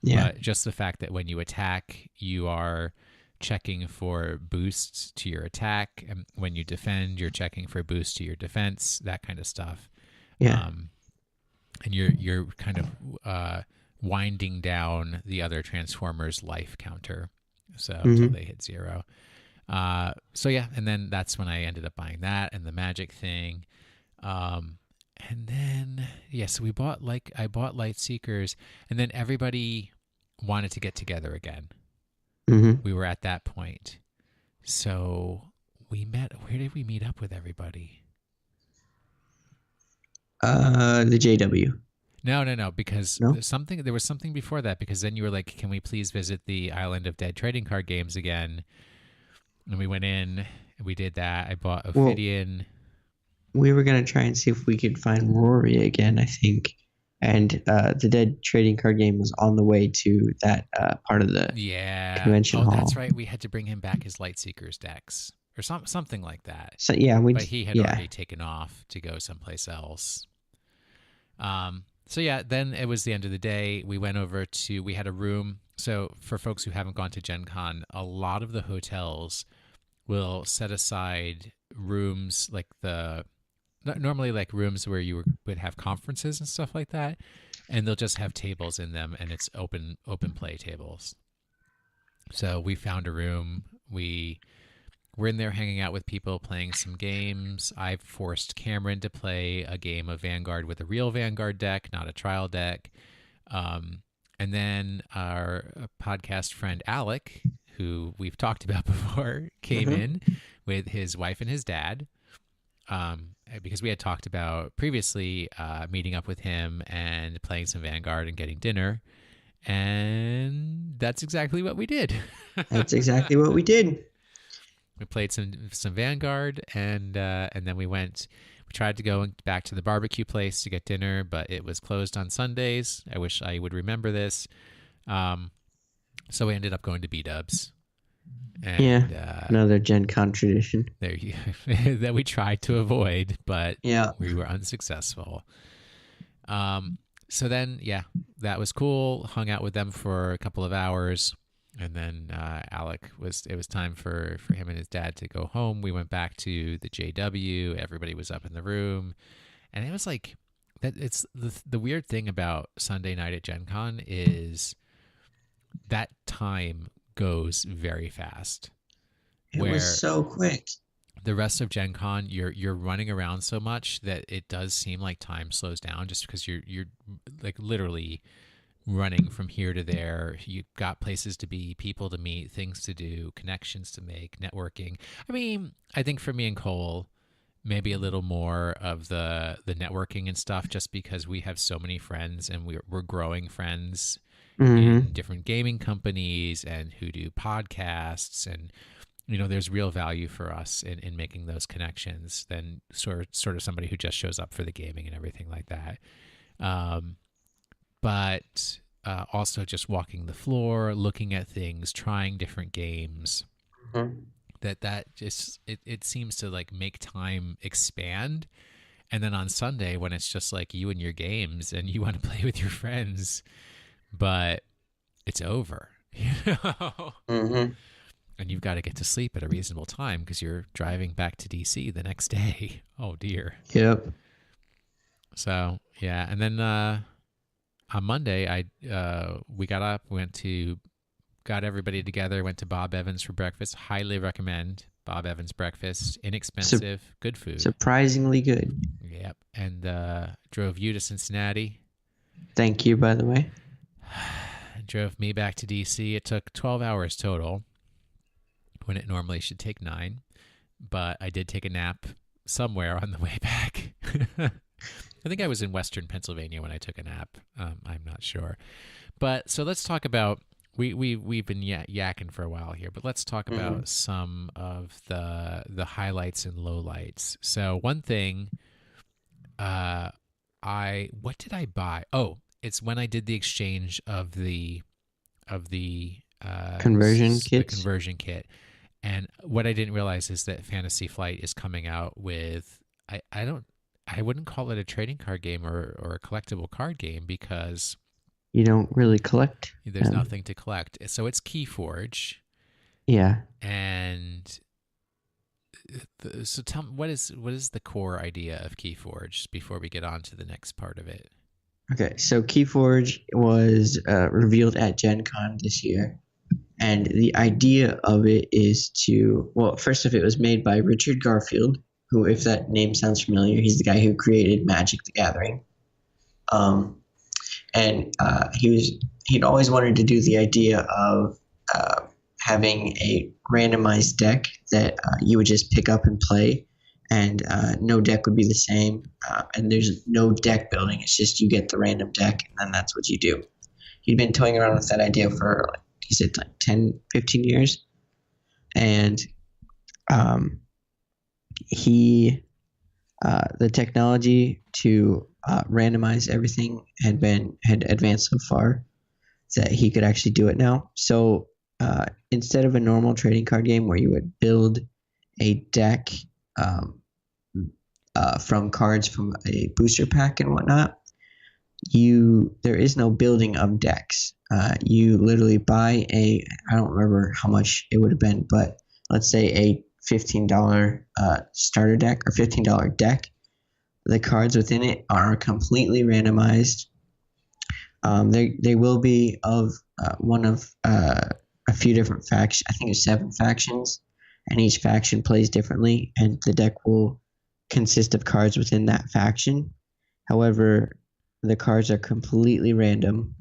Yeah. But just the fact that when you attack, you are checking for boosts to your attack, and when you defend, you're checking for boosts to your defense, that kind of stuff. Yeah. And you're kind of winding down the other Transformers' life counter, so until they hit 0. So yeah, and then that's when I ended up buying that and the Magic thing. And then so I bought Lightseekers, and then everybody wanted to get together again. Mm-hmm. We were at that point. So we met. Where did we meet up with everybody? The JW. No, because No? there was something before that, because then you were like, can we please visit the Island of Dead trading card games again? And we went in and we did that. I bought Ophidian. We were going to try and see if we could find Rory again, I think. And the Dead trading card game was on the way to that part of the convention hall. That's right. We had to bring him back his Lightseekers decks or something like that. So yeah, but he had already taken off to go someplace else. So yeah, then it was the end of the day. We went over we had a room. So for folks who haven't gone to GenCon, a lot of the hotels will set aside rooms like normally like rooms where you would have conferences and stuff like that, and they'll just have tables in them, and it's open play tables. So we found a room. We were in there hanging out with people, playing some games. I forced Cameron to play a game of Vanguard with a real Vanguard deck, not a trial deck. And then our podcast friend Alec, who we've talked about before, came in with his wife and his dad, because we had talked about previously meeting up with him and playing some Vanguard and getting dinner. And that's exactly what we did. That's exactly what we did. We played some Vanguard, and then we tried to go back to the barbecue place to get dinner, but it was closed on Sundays. I wish I would remember this. So we ended up going to B-Dubs. And, another Gen Con tradition. That we tried to avoid, but we were unsuccessful. So then, that was cool. Hung out with them for a couple of hours. And then Alec it was time for him and his dad to go home. We went back to the JW. Everybody was up in the room. And it was like, that. It's the weird thing about Sunday night at Gen Con is that time goes very fast. It was so quick. The rest of Gen Con, you're running around so much that it does seem like time slows down, just because you're like literally running from here to there. You've got places to be, people to meet, things to do, connections to make, networking. I mean, I think for me and Cole, maybe a little more of the networking and stuff, just because we have so many friends and we're growing friends in different gaming companies and who do podcasts, and there's real value for us in making those connections than sort of somebody who just shows up for the gaming and everything like that. But also just walking the floor, looking at things, trying different games. That just it seems to like make time expand. And then on Sunday, when it's just like you and your games and you want to play with your friends, but it's over, and you've got to get to sleep at a reasonable time because you're driving back to DC the next day. Oh dear. Yep. So yeah, and then on Monday, we got up, got everybody together, went to Bob Evans for breakfast. Highly recommend Bob Evans breakfast. Inexpensive, good food. Surprisingly good. Yep. And drove you to Cincinnati. Thank you, by the way. Drove me back to DC. It took 12 hours total, when it normally should take 9. But I did take a nap somewhere on the way back. I think I was in Western Pennsylvania when I took a nap. I'm not sure. But so let's talk about, we've been yakking for a while here, but let's talk about some of the highlights and lowlights. So one thing, what did I buy? Oh, it's when I did the exchange of the conversion kits. The conversion kit. And what I didn't realize is that Fantasy Flight is coming out with, I wouldn't call it a trading card game or a collectible card game, because you don't really collect. There's nothing to collect. So it's Keyforge. Yeah. And so tell me, what is the core idea of Keyforge before we get on to the next part of it? Okay, so Keyforge was revealed at Gen Con this year. And the idea of it is first off, it was made by Richard Garfield, who, if that name sounds familiar, he's the guy who created Magic the Gathering. And he'd always wanted to do the idea of having a randomized deck that you would just pick up and play, and no deck would be the same, and there's no deck building. It's just you get the random deck, and then that's what you do. He'd been toying around with that idea for, like, he said, 10, 15 years, and the technology to randomize everything had advanced so far that he could actually do it now. So instead of a normal trading card game where you would build a deck from cards from a booster pack and whatnot, there is no building of decks. You literally buy I don't remember how much it would have been, but let's say a $15 starter deck or $15 deck. The cards within it are completely randomized. They will be of one of a few different factions. I think it's 7 factions, and each faction plays differently, and the deck will consist of cards within that faction. However, the cards are completely random,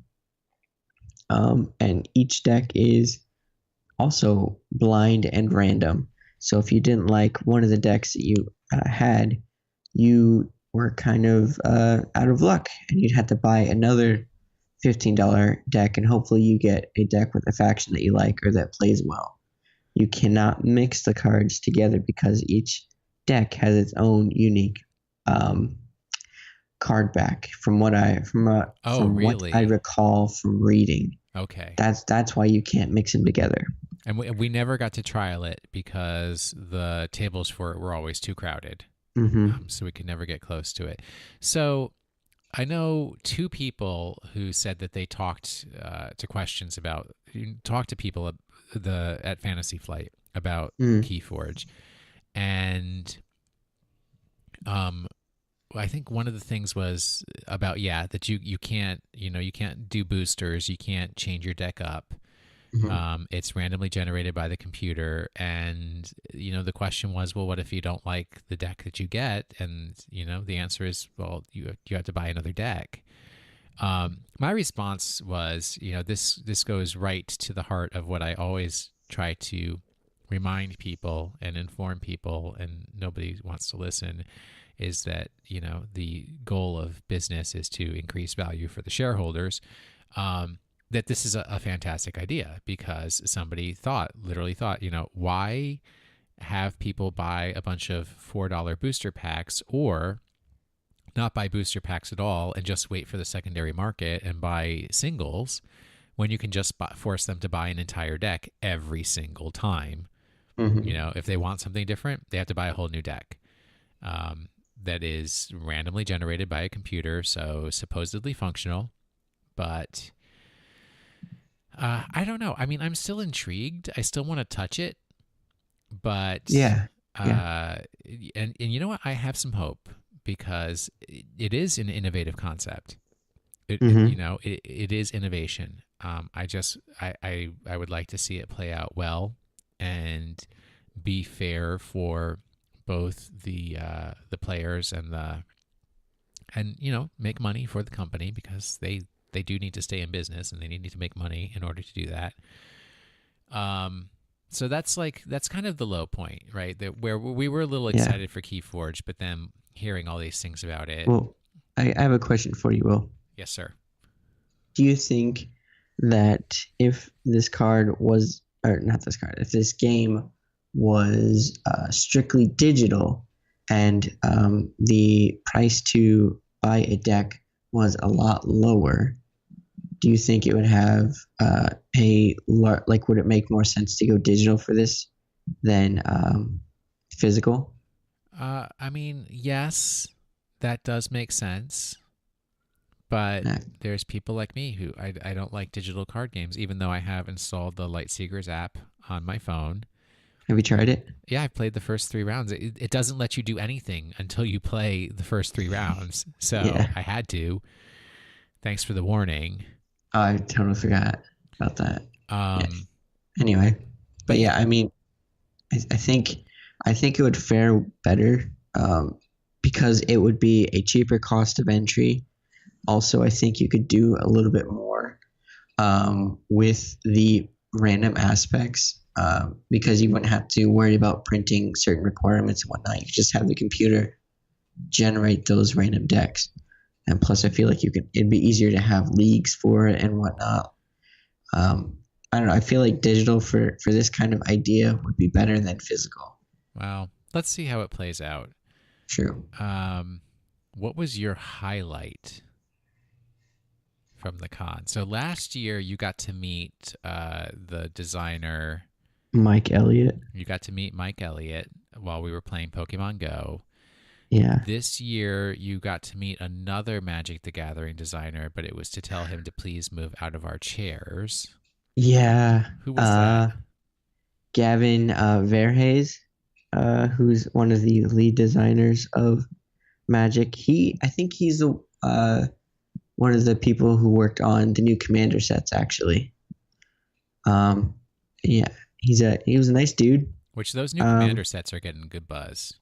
and each deck is also blind and random. So if you didn't like one of the decks that you had, you were kind of out of luck, and you'd have to buy another $15 deck, and hopefully you get a deck with a faction that you like or that plays well. You cannot mix the cards together because each deck has its own unique card back. From what I recall from reading. Okay. That's why you can't mix them together. And we never got to trial it because the tables for it were always too crowded. Mm-hmm. So we could never get close to it. So I know 2 people who said that they talked to people at Fantasy Flight about Keyforge, and I think one of the things was about that you can't do boosters, you can't change your deck up. Mm-hmm. It's randomly generated by the computer, and the question was, well, what if you don't like the deck that you get? And the answer is, well, you have to buy another deck. My response was, this goes right to the heart of what I always try to remind people and inform people, and nobody wants to listen, is that the goal of business is to increase value for the shareholders. That this is a fantastic idea because somebody literally thought, why have people buy a bunch of $4 booster packs, or not buy booster packs at all and just wait for the secondary market and buy singles when you can just force them to buy an entire deck every single time. Mm-hmm. If they want something different, they have to buy a whole new deck that is randomly generated by a computer, so supposedly functional, but I don't know. I mean, I'm still intrigued. I still want to touch it, but and you know what? I have some hope because it is an innovative concept. It is innovation. I would like to see it play out well and be fair for both the players and make money for the company, because they do need to stay in business and they need to make money in order to do that. So that's kind of the low point, right? That where we were a little excited for Keyforge, but then hearing all these things about it. Well, I have a question for you, Will. Yes, sir. Do you think that if this game was strictly digital, and the price to buy a deck was a lot lower, do you think it would have would it make more sense to go digital for this than physical? I mean, yes, that does make sense. But there's people like me who I don't like digital card games, even though I have installed the Lightseekers app on my phone. Have you tried it? Yeah, I've played the first 3 rounds. It doesn't let you do anything until you play the first 3 rounds. So I had to. Thanks for the warning. Oh, I totally forgot about that. Anyway, but I mean, I think it would fare better because it would be a cheaper cost of entry. Also, I think you could do a little bit more with the random aspects because you wouldn't have to worry about printing certain requirements and whatnot. You just have the computer generate those random decks. And plus, I feel like it'd be easier to have leagues for it and whatnot. I don't know. I feel like digital for this kind of idea would be better than physical. Well, let's see how it plays out. True. What was your highlight from the con? So last year you got to meet the designer Mike Elliott. You got to meet Mike Elliott while we were playing Pokemon Go. Yeah. This year you got to meet another Magic the Gathering designer, but it was to tell him to please move out of our chairs. Yeah. Who was that? Gavin Verheyes, who's one of the lead designers of Magic. I think he's one of the people who worked on the new Commander sets, actually. Yeah, he was a nice dude. Which those new Commander sets are getting good buzz.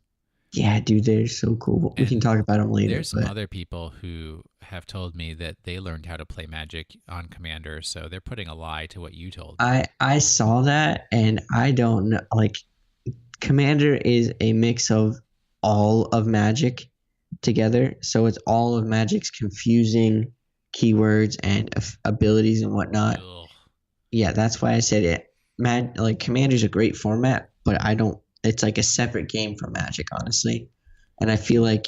Yeah, dude, they're so cool. We can talk about them later. There's some other people who have told me that they learned how to play Magic on Commander, so they're putting a lie to what you told me. I saw that, and I don't know. Like, Commander is a mix of all of Magic together, so it's all of Magic's confusing keywords and abilities and whatnot. Ugh. Yeah, that's why I said it. Like, Commander's a great format, but it's like a separate game from Magic, honestly. And I feel like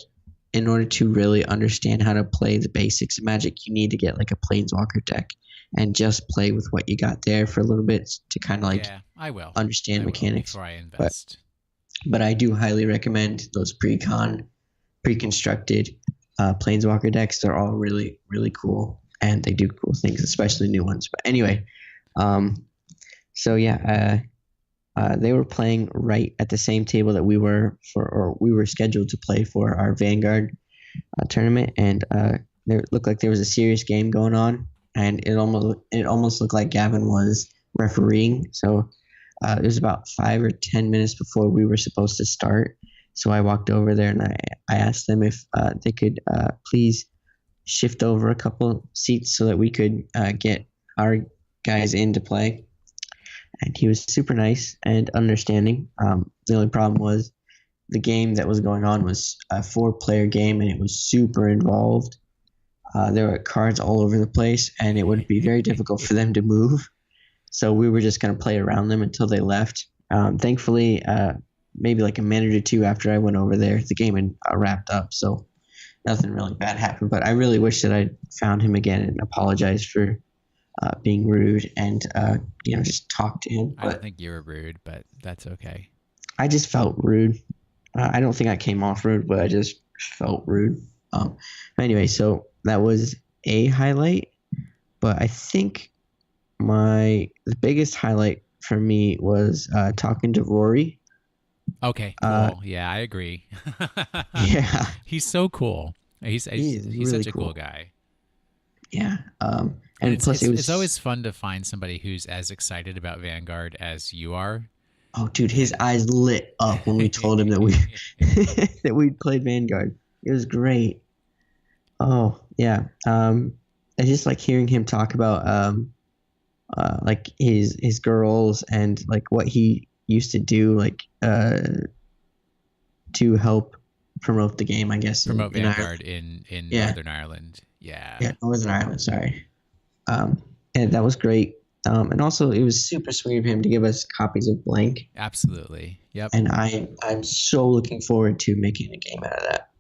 in order to really understand how to play the basics of Magic, you need to get like a Planeswalker deck and just play with what you got there for a little bit to kind of like understand mechanics. Before I invest. But I do highly recommend those pre-constructed Planeswalker decks. They're all really, really cool, and they do cool things, especially new ones. But anyway, so yeah, they were playing right at the same table that we were scheduled to play for our Vanguard tournament, and it looked like there was a serious game going on, and it almost looked like Gavin was refereeing. So it was about 5 or 10 minutes before we were supposed to start. So I walked over there and I asked them if they could please shift over a couple seats so that we could get our guys in to play. And he was super nice and understanding. The only problem was the game that was going on was a 4-player game, and it was super involved. There were cards all over the place, and it would be very difficult for them to move. So we were just going to play around them until they left. Thankfully, maybe like a minute or two after I went over there, the game had wrapped up. So nothing really bad happened. But I really wish that I found him again and apologized for being rude and just talk to him. I don't think you were rude, but that's okay. I just felt rude. I don't think I came off rude, but I just felt rude. Anyway, so that was a highlight. But I think the biggest highlight for me was talking to Rory. Okay, cool. Yeah, I agree. Yeah, he's so cool. He's really such a cool guy. Yeah. And plus, it's always fun to find somebody who's as excited about Vanguard as you are. Oh, dude, his eyes lit up when we told him that we played Vanguard. It was great. Oh, yeah. I just like hearing him talk about like his girls and like what he used to do, like to help promote the game, I guess. Promote Vanguard in Northern Ireland. Yeah. Yeah, Northern Ireland, sorry. And that was great. And also, it was super sweet of him to give us copies of Blank. Absolutely. Yep. And I'm so looking forward to making a game out of that.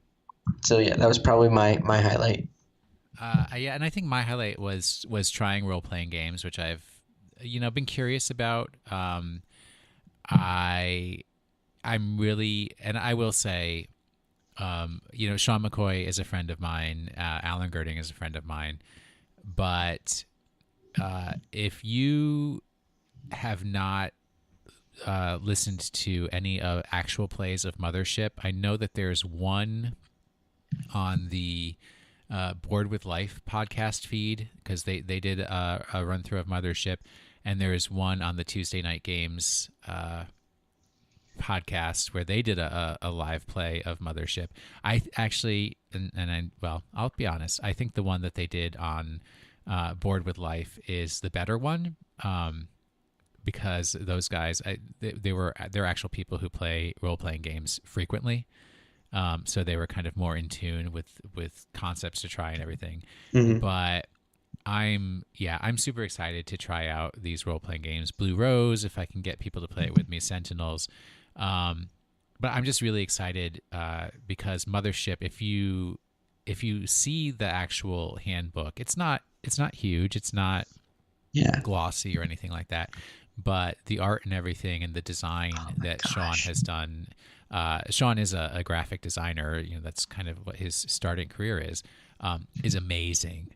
So yeah, that was probably my highlight. Yeah, and I think my highlight was trying role playing games, which I've been curious about. I'm really, and I will say, Sean McCoy is a friend of mine. Alan Girding is a friend of mine. But if you have not listened to any actual plays of Mothership, I know that there's one on the Board with Life podcast feed, because they did a run through of Mothership, and there's one on the Tuesday Night Games podcast where they did a live play of Mothership. I actually, I'll be honest, I think the one that they did on Board with Life is the better one. because those guys, they're actual people who play role-playing games frequently. So they were kind of more in tune with concepts to try and everything. Mm-hmm. But I'm super excited to try out these role-playing games. Blue Rose, if I can get people to play it with me, Sentinels. But I'm just really excited because Mothership, if you see the actual handbook, it's not huge, it's not glossy or anything like that, but the art and everything and the design that Sean has done. Sean is a graphic designer. That's kind of what his starting career is amazing.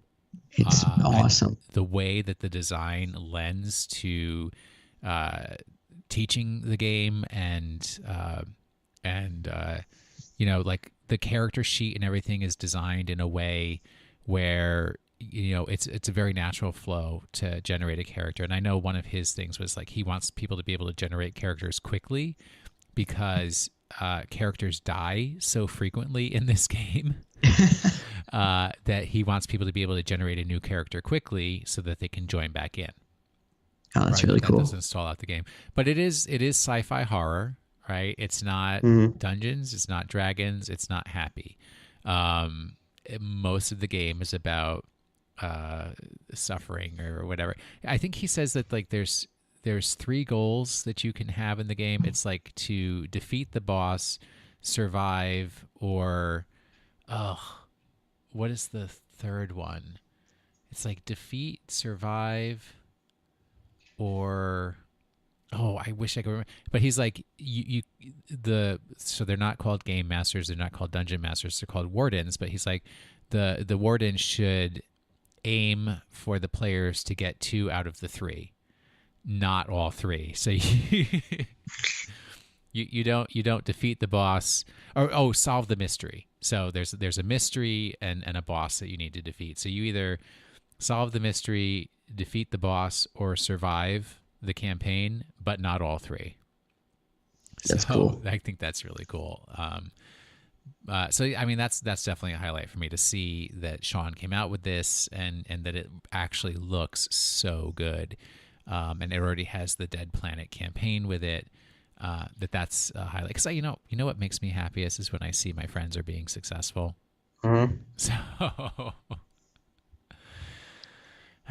It's awesome. The way that the design lends to teaching the game and like the character sheet and everything is designed in a way where it's a very natural flow to generate a character. And I know one of his things was like he wants people to be able to generate characters quickly because characters die so frequently in this game that he wants people to be able to generate a new character quickly so that they can join back in. Oh, that's really cool. That doesn't stall out the game, but it is sci-fi horror, right? It's not dungeons, it's not dragons, it's not happy. Most of the game is about suffering or whatever. I think he says that like there's 3 goals that you can have in the game. It's like to defeat the boss, survive, or what is the third one? It's like defeat, survive, or I wish I could remember. But he's like so they're not called game masters, they're not called dungeon masters, they're called wardens. But he's like the warden should aim for the players to get 2 out of the 3. Not all 3. So you don't defeat the boss or solve the mystery. So there's a mystery and a boss that you need to defeat. So you either solve the mystery, defeat the boss, or survive the campaign, but not all 3. That's cool. I think that's really cool. So I mean that's definitely a highlight for me to see that Sean came out with this and that it actually looks so good. And it already has the Dead Planet campaign with it. That's a highlight. Because you know what makes me happiest is when I see my friends are being successful. Mm-hmm. So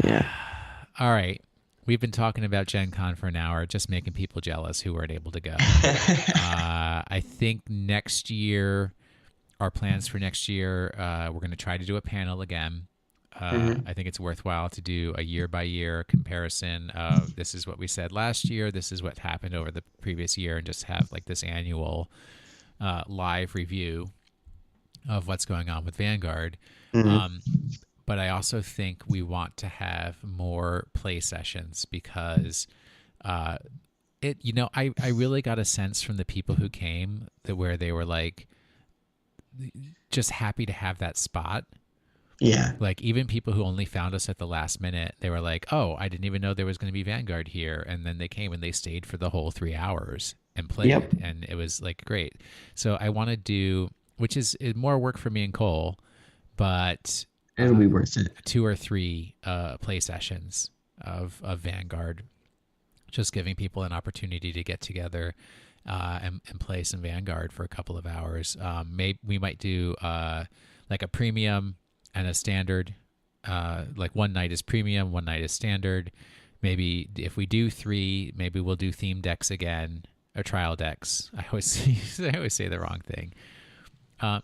yeah. All right. We've been talking about GenCon for an hour, just making people jealous who weren't able to go. I think next year, our plans for next year, we're going to try to do a panel again. I think it's worthwhile to do a year-by-year comparison of this is what we said last year, this is what happened over the previous year, and just have like this annual live review of what's going on with Vanguard. But I also think we want to have more play sessions because I really got a sense from the people who came that where they were like just happy to have that spot. Yeah. Like even people who only found us at the last minute, they were like, oh, I didn't even know there was going to be Vanguard here. And then they came and they stayed for the whole 3 hours and played. Yep. And it was like great. So I want to do, which is more work for me and Cole, but it'll be worth it. 2 or 3 play sessions of Vanguard, just giving people an opportunity to get together and play some Vanguard for a couple of hours. We might do like a premium and a standard. Like one night is premium, one night is standard. Maybe if we do 3, maybe we'll do theme decks again or trial decks. I always say the wrong thing.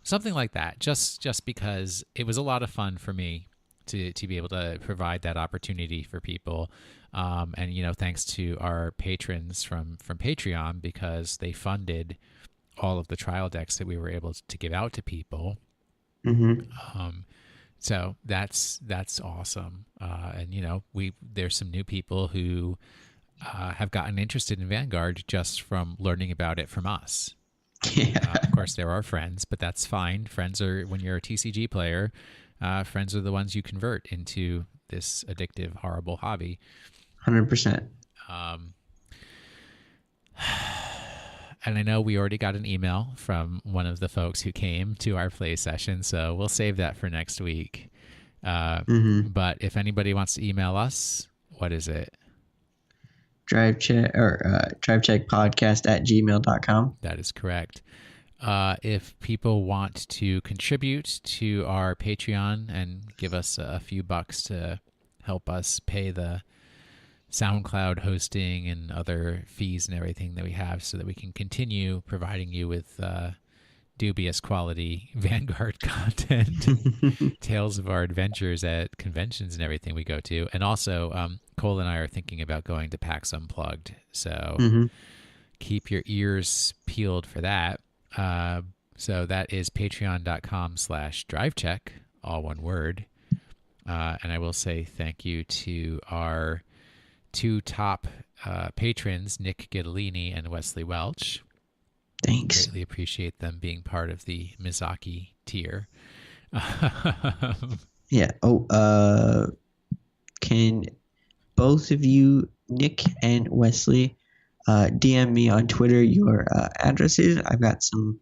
Something like that, just because it was a lot of fun for me to be able to provide that opportunity for people. And, thanks to our patrons from Patreon, because they funded all of the trial decks that we were able to give out to people. So that's awesome. And, there's some new people who have gotten interested in Vanguard just from learning about it from us. Yeah. Of course, there are friends, but that's fine. Friends are, when you're a TCG player, friends are the ones you convert into this addictive, horrible hobby. 100%. And I know we already got an email from one of the folks who came to our play session, so we'll save that for next week. But if anybody wants to email us, what is it? drivecheckpodcast@gmail.com. That is correct. If people want to contribute to our Patreon and give us a few bucks to help us pay the SoundCloud hosting and other fees and everything that we have so that we can continue providing you with dubious quality Vanguard content, tales of our adventures at conventions and everything we go to. And also, Cole and I are thinking about going to PAX Unplugged. So keep your ears peeled for that. So that is patreon.com/drivecheck, all one word. And I will say thank you to our two top patrons, Nick Gidillini and Wesley Welch. Thanks. Greatly appreciate them being part of the Mizaki tier. Yeah. Can both of you, Nick and Wesley, DM me on Twitter your addresses? I've got some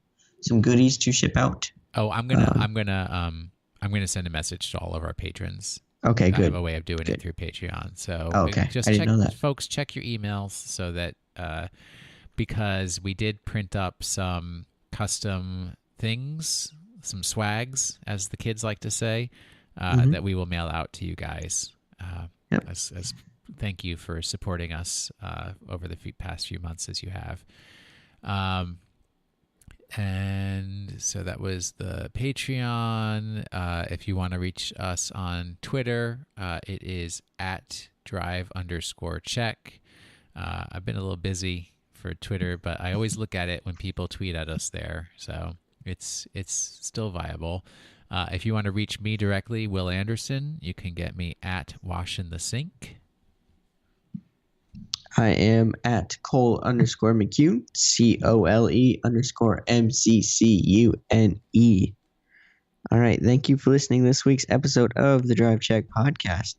goodies to ship out. Oh, I'm gonna send a message to all of our patrons. Okay, good. I have a way of doing it through Patreon. So just I didn't know that. Folks, check your emails so that because we did print up some custom things, some swags, as the kids like to say, that we will mail out to you guys as thank you for supporting us over the past few months as you have. And so that was the Patreon. If you want to reach us on Twitter, it is @drive_check. I've been a little busy for Twitter, but I always look at it when people tweet at us there. So it's still viable. If you want to reach me directly, Will Anderson, you can get me at @WashInTheSink. I am at Cole_McCune, COLE_MCCUNE. All right. Thank you for listening to this week's episode of the Drive Check podcast.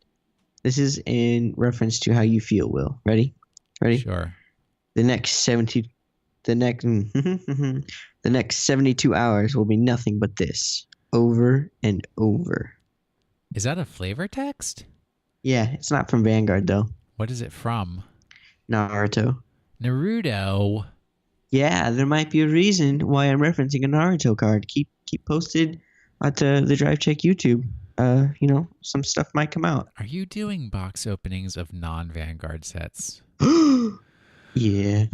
This is in reference to how you feel, Will. Ready? Sure. The next 72 hours will be nothing but this, over and over. Is that a flavor text? Yeah, it's not from Vanguard though. What is it from? Naruto. Yeah, there might be a reason why I'm referencing a Naruto card. Keep posted at the Drive Check YouTube. Some stuff might come out. Are you doing box openings of non-Vanguard sets? Yeah.